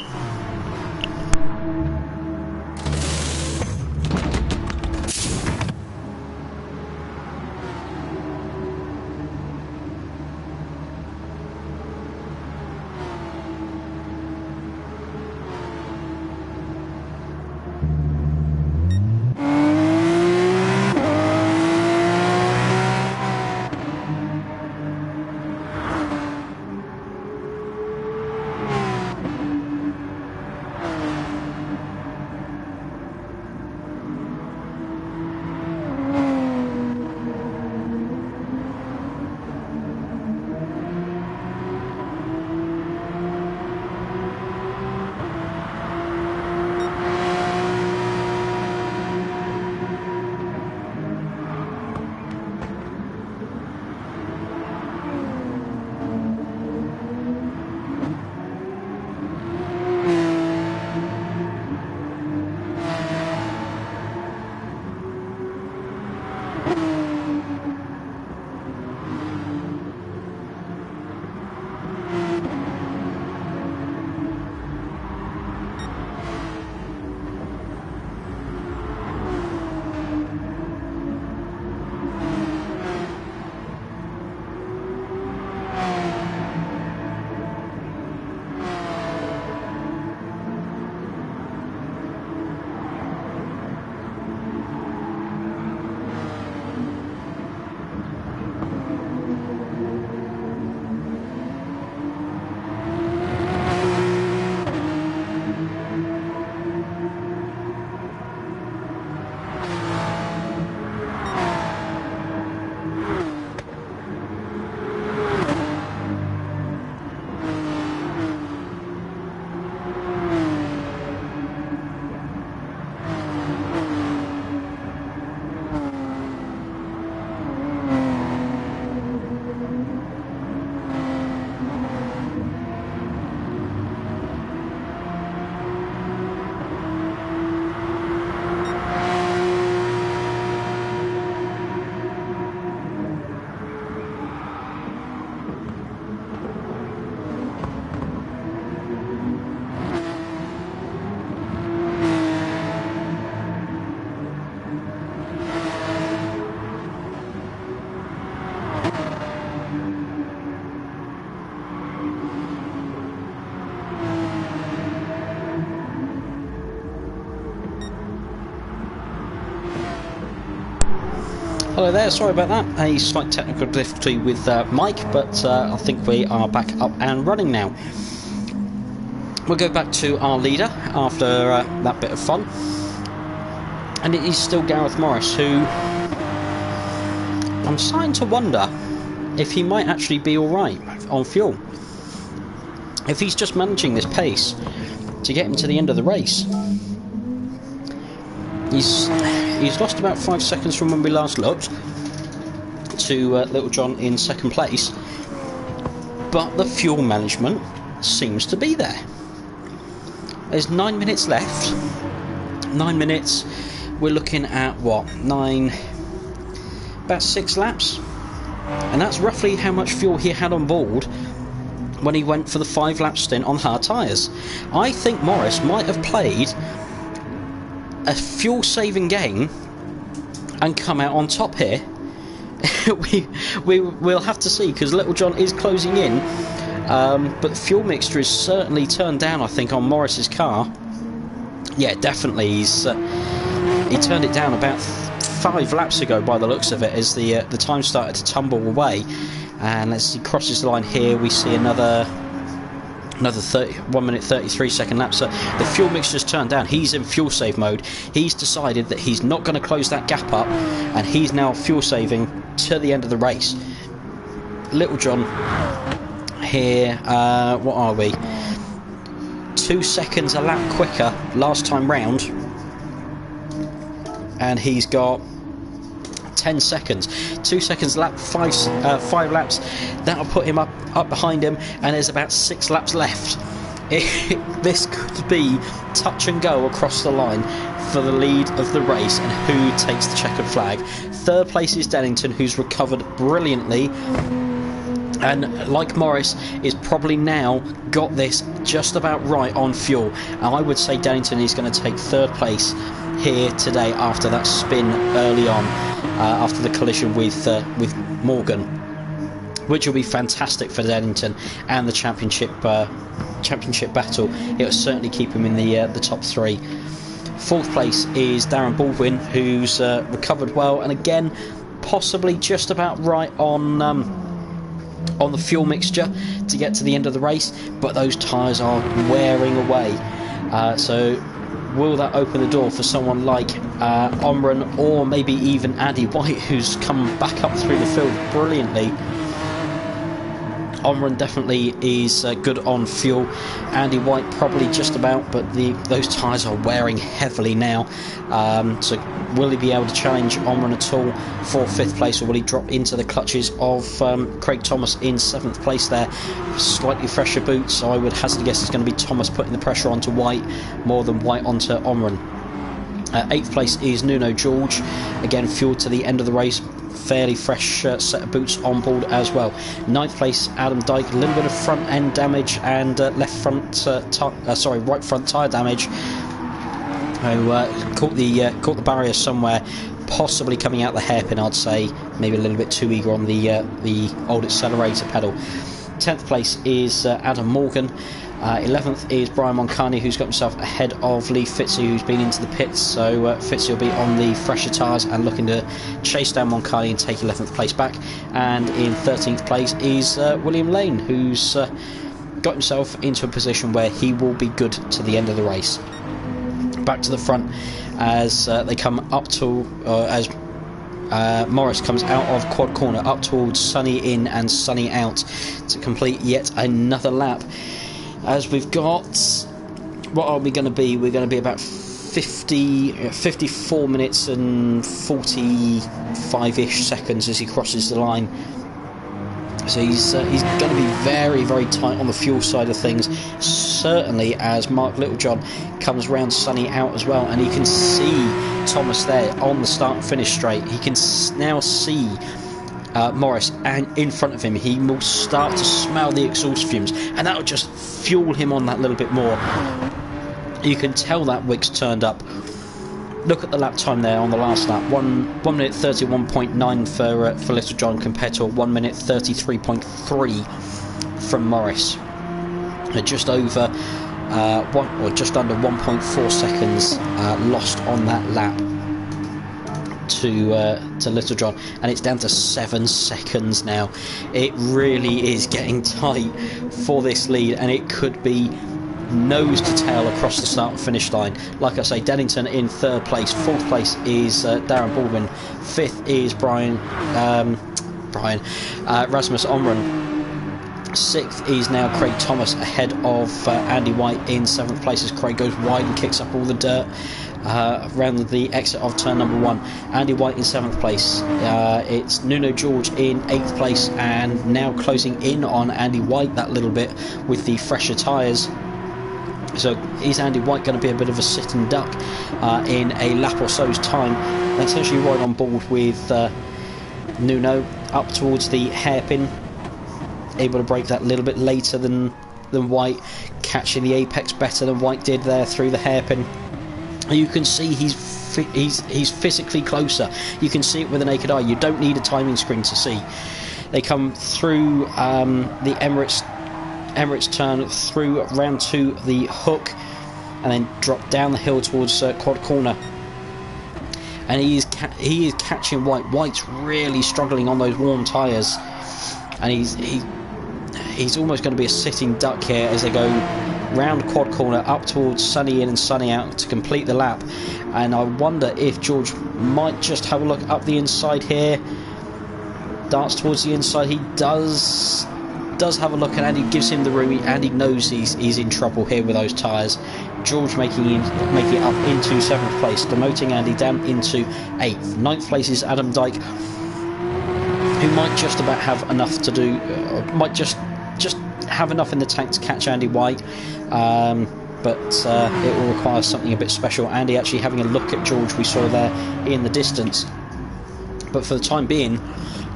Hello there, sorry about that. A slight technical difficulty with Mike, but I think we are back up and running now. We'll go back to our leader after that bit of fun. And it is still Gareth Morris, who I'm starting to wonder if he might actually be alright on fuel. If he's just managing this pace to get him to the end of the race. He's lost about 5 seconds from when we last looked to Little John in second place, but the fuel management seems to be there. There's 9 minutes left. 9 minutes. We're looking at what? About 6 laps, and that's roughly how much fuel he had on board when he went for the 5-lap stint on hard tyres. I think Morris might have played a fuel-saving game and come out on top here. We'll have to see, because Little John is closing in, but the fuel mixture is certainly turned down, I think, on Morris's car. Yeah, definitely. He turned it down about 5 laps ago by the looks of it, as the time started to tumble away. And as he crosses the line here, we see another 1 minute 33 second lap. So the fuel mixture's turned down. He's in fuel save mode. He's decided that he's not going to close that gap up, and he's now fuel saving to the end of the race. Little John here, what are we? 2 seconds a lap quicker last time round, and he's got 10 seconds. 2 seconds a lap, 5 laps. That'll put him up behind him, and there's about 6 laps left. This could be touch and go across the line for the lead of the race, and who takes the checkered flag. Third place is Dennington, who's recovered brilliantly, and like Morris is probably now got this just about right on fuel. And I would say Dennington is going to take third place here today after that spin early on, after the collision with Morgan, which will be fantastic for Dennington and the championship battle. It will certainly keep him in the top 3. Fourth place is Darren Baldwin, who's recovered well, and again possibly just about right on the fuel mixture to get to the end of the race, but those tyres are wearing away. So will that open the door for someone like Omran, or maybe even Andy White, who's come back up through the field brilliantly? Omran definitely is good on fuel. Andy White probably just about, but those tyres are wearing heavily now. So will he be able to challenge Omran at all for 5th place, or will he drop into the clutches of Craig Thomas in 7th place there? Slightly fresher boots, so I would hazard a guess it's going to be Thomas putting the pressure onto White more than White onto Omran. 8th place is Nuno George, again fueled to the end of the race, fairly fresh set of boots on board as well. 9th place Adam Dyke, a little bit of front end damage and right front tyre damage. Caught the barrier somewhere, possibly coming out the hairpin, I'd say. Maybe a little bit too eager on the old accelerator pedal. 10th place is Adam Morgan. 11th is Brian Moncani, who's got himself ahead of Lee Fitzy, who's been into the pits. So Fitzy will be on the fresher tyres and looking to chase down Moncani and take 11th place back. And in 13th place is William Lane, who's got himself into a position where he will be good to the end of the race. Back to the front as they come up to as Morris comes out of quad corner up towards Sunny in and Sunny out to complete yet another lap. As we've got, what are we going to be? We're going to be about 54 minutes and 45-ish seconds as he crosses the line. So he's going to be very, very tight on the fuel side of things, certainly as Mark Littlejohn comes round Sunny out as well, and he can see Thomas there on the start and finish straight. He can now see Morris, and in front of him he will start to smell the exhaust fumes, and that will just fuel him on that little bit more. You can tell that wick's turned up. Look at the lap time there on the last lap, 1 minute 31.9 for Littlejohn compared to a 1 minute 33.3 from Morris. Just over just under 1.4 seconds lost on that lap. to Little John, and it's down to 7 seconds now. It really is getting tight for this lead, and it could be nose to tail across the start and finish line. Like I say, Dennington in 3rd place, 4th place is Darren Baldwin, 5th is Rasmus Omren, 6th is now Craig Thomas, ahead of Andy White in 7th place as Craig goes wide and kicks up all the dirt around the exit of turn number 1. Andy White in 7th place. It's Nuno George in 8th place, and now closing in on Andy White that little bit with the fresher tyres. So is Andy White going to be a bit of a sitting duck in a lap or so's time? Essentially right on board with Nuno up towards the hairpin, able to break that a little bit later than White, catching the apex better than White did there through the hairpin. You can see he's physically closer. You can see it with the naked eye. You don't need a timing screen to see. They come through the Emirates turn, through round to the hook, and then drop down the hill towards quad corner. And he is catching White. White's really struggling on those warm tyres, and he's almost going to be a sitting duck here as they go round quad corner up towards sunny in and sunny out to complete the lap. And I wonder if George might just have a look up the inside here. Darts towards the inside. He does have a look, and Andy gives him the room. Andy knows he's in trouble here with those tyres. George making it up into 7th place, demoting Andy down into 8th. 9th place is Adam Dyke, who might just about have enough to do, might just have enough in the tank to catch Andy White, but it will require something a bit special. Andy actually having a look at George, we saw there in the distance. But for the time being,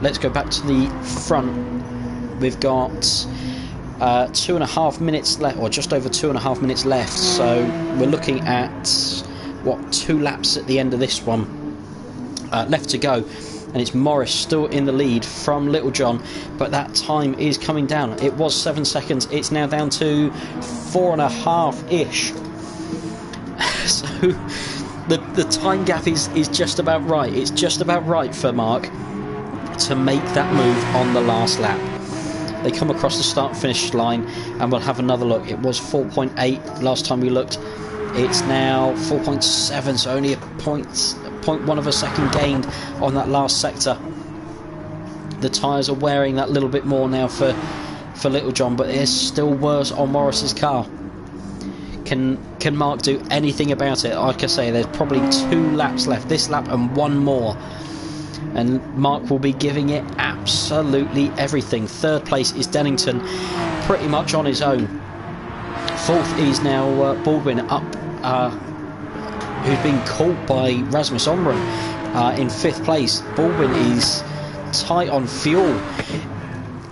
let's go back to the front. We've got 2.5 minutes left, or just over 2.5 minutes left, so we're looking at 2 laps at the end of this one left to go. And it's Morris still in the lead from Little John, but that time is coming down. It was 7 seconds, it's now down to 4.5-ish. So the time gap is just about right. It's just about right for Mark to make that move on the last lap. They come across the start finish line, and we'll have another look. It was 4.8 last time we looked. It's now 4.7, so only a 0.1 of a second gained on that last sector. The tyres are wearing that little bit more now for Little John, but it's still worse on Morris's car. Can Mark do anything about it? Like I say, there's probably 2 laps left, this lap and 1 more, and Mark will be giving it absolutely everything. 3rd place is Dennington, pretty much on his own. 4th is now Baldwin, up who's been caught by Rasmus Omren in 5th place. Baldwin is tight on fuel.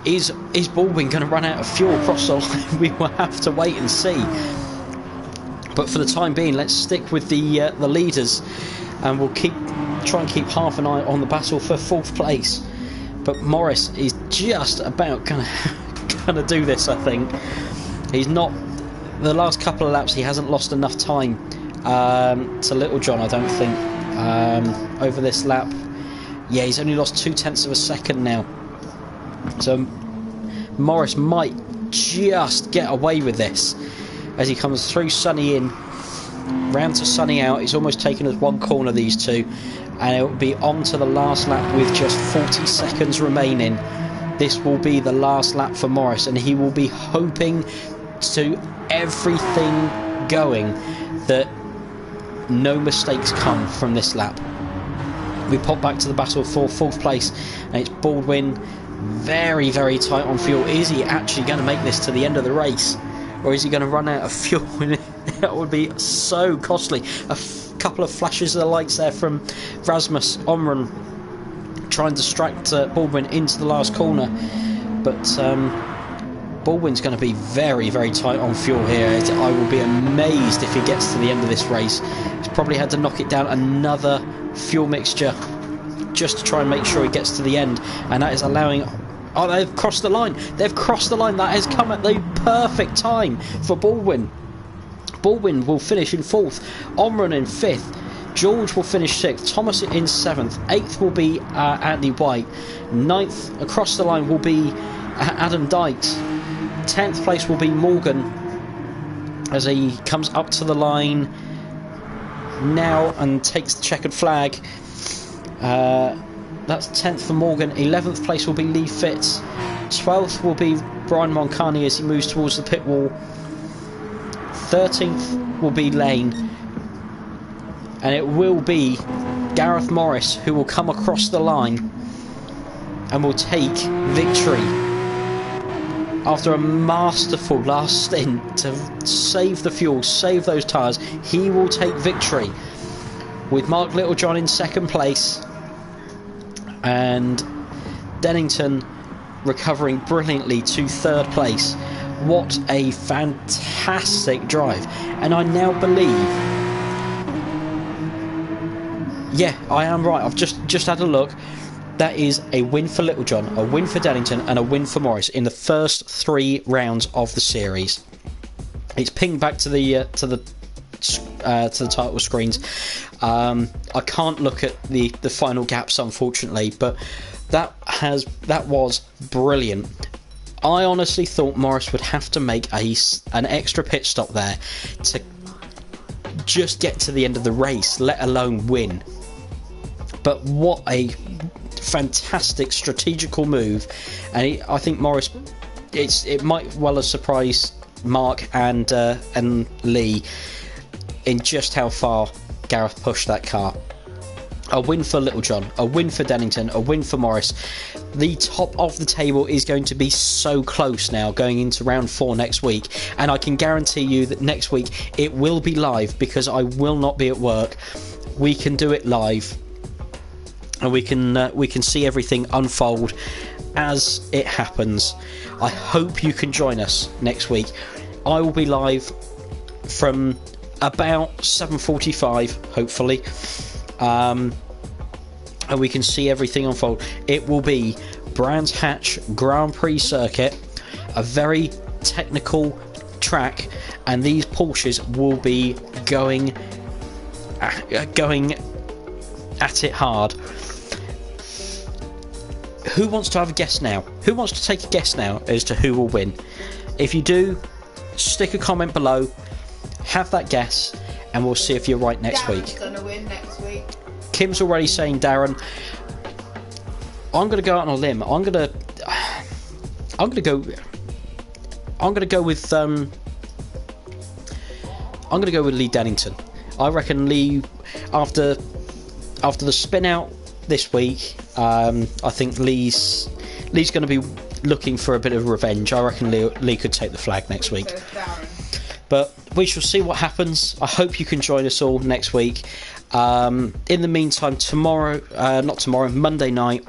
Is Baldwin going to run out of fuel across the line? We will have to wait and see. But for the time being, let's stick with the leaders, and we'll try and keep half an eye on the battle for 4th place. But Morris is just about gonna do this, I think. He's not. The last couple of laps, he hasn't lost enough time to Little John, I don't think, over this lap. Yeah, he's only lost 0.2 of a second now. So Morris might just get away with this as he comes through sunny in, round to sunny out. He's almost taken us 1 corner, these two, and it will be on to the last lap with just 40 seconds remaining. This will be the last lap for Morris, and he will be hoping to everything going that no mistakes come from this lap. We pop back to the battle for 4th place, and it's Baldwin, very, very tight on fuel. Is he actually going to make this to the end of the race, or is he going to run out of fuel? That would be so costly. A couple of flashes of the lights there from Rasmus Omren trying to distract Baldwin into the last corner, but Baldwin's going to be very, very tight on fuel here. I will be amazed if he gets to the end of this race. He's probably had to knock it down another fuel mixture just to try and make sure he gets to the end, and that is allowing... Oh, they've crossed the line. They've crossed the line. That has come at the perfect time for Baldwin. Baldwin will finish in 4th, Omren in 5th, George will finish 6th, Thomas in 7th, 8th will be Anthony White, 9th across the line will be Adam Dykes, 10th place will be Morgan as he comes up to the line now and takes the checkered flag. That's 10th for Morgan, 11th place will be Lee Fitz, 12th will be Brian Moncani as he moves towards the pit wall, 13th will be Lane, and it will be Gareth Morris who will come across the line and will take victory after a masterful last stint to save the fuel, save those tyres. He will take victory with Mark Littlejohn in 2nd place and Dennington recovering brilliantly to 3rd place. What a fantastic drive. And I now believe, yeah, I am right, I've just had a look, that is a win for Littlejohn, a win for Dennington and a win for Morris in the first 3 rounds of the series. It's pinged back to the title screens. I can't look at the final gaps, unfortunately, but that was brilliant. I honestly thought Morris would have to make an extra pit stop there to just get to the end of the race, let alone win. But what a fantastic strategical move, and I think Morris, it might well have surprised Mark and Lee in just how far Gareth pushed that car. A win for Littlejohn, a win for Dennington, a win for Morris. The top of the table is going to be so close now going into round 4 next week, and I can guarantee you that next week it will be live because I will not be at work. We can do it live, and we can see everything unfold as it happens. I hope you can join us next week. I will be live from about 7:45, hopefully. And we can see everything unfold. It will be Brands Hatch Grand Prix circuit, a very technical track, and these Porsches will be going at it hard. Who wants to have a guess now? Who wants to take a guess now as to who will win? If you do, stick a comment below, have that guess, and we'll see if you're right next week. Darren's gonna win next week. Kim's already saying Darren. I'm going to go out on a limb. I'm going to go with Lee Dennington. I reckon Lee, after the spin out this week, I think Lee's going to be looking for a bit of revenge. I reckon Lee could take the flag next week. So Darren. But we shall see what happens. I hope you can join us all next week. In the meantime, Monday night,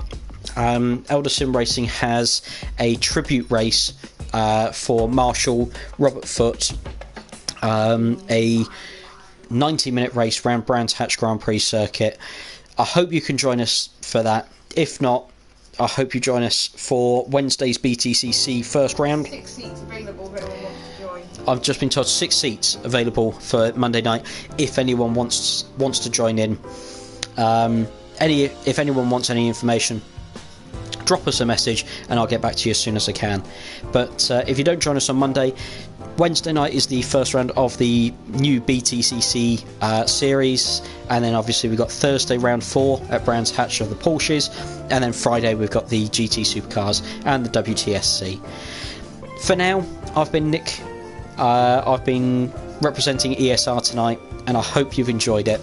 Eldar Sim Racing has a tribute race for Marshall Robert Foote, a 90-minute race round Brands Hatch Grand Prix circuit. I hope you can join us for that. If not, I hope you join us for Wednesday's BTCC first round. 6 seats available if anyone wants to join. I've just been told 6 seats available for Monday night if anyone wants to join in. If anyone wants any information, drop us a message and I'll get back to you as soon as I can. But if you don't join us on Monday, Wednesday night is the first round of the new BTCC series, and then obviously we've got Thursday round 4 at Brands Hatch of the Porsches, and then Friday we've got the GT Supercars and the WTSC. For now, I've been Nick. I've been representing ESR tonight, and I hope you've enjoyed it.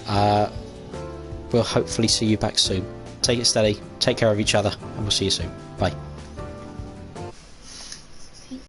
We'll hopefully see you back soon. Take it steady, take care of each other, and we'll see you soon. Bye.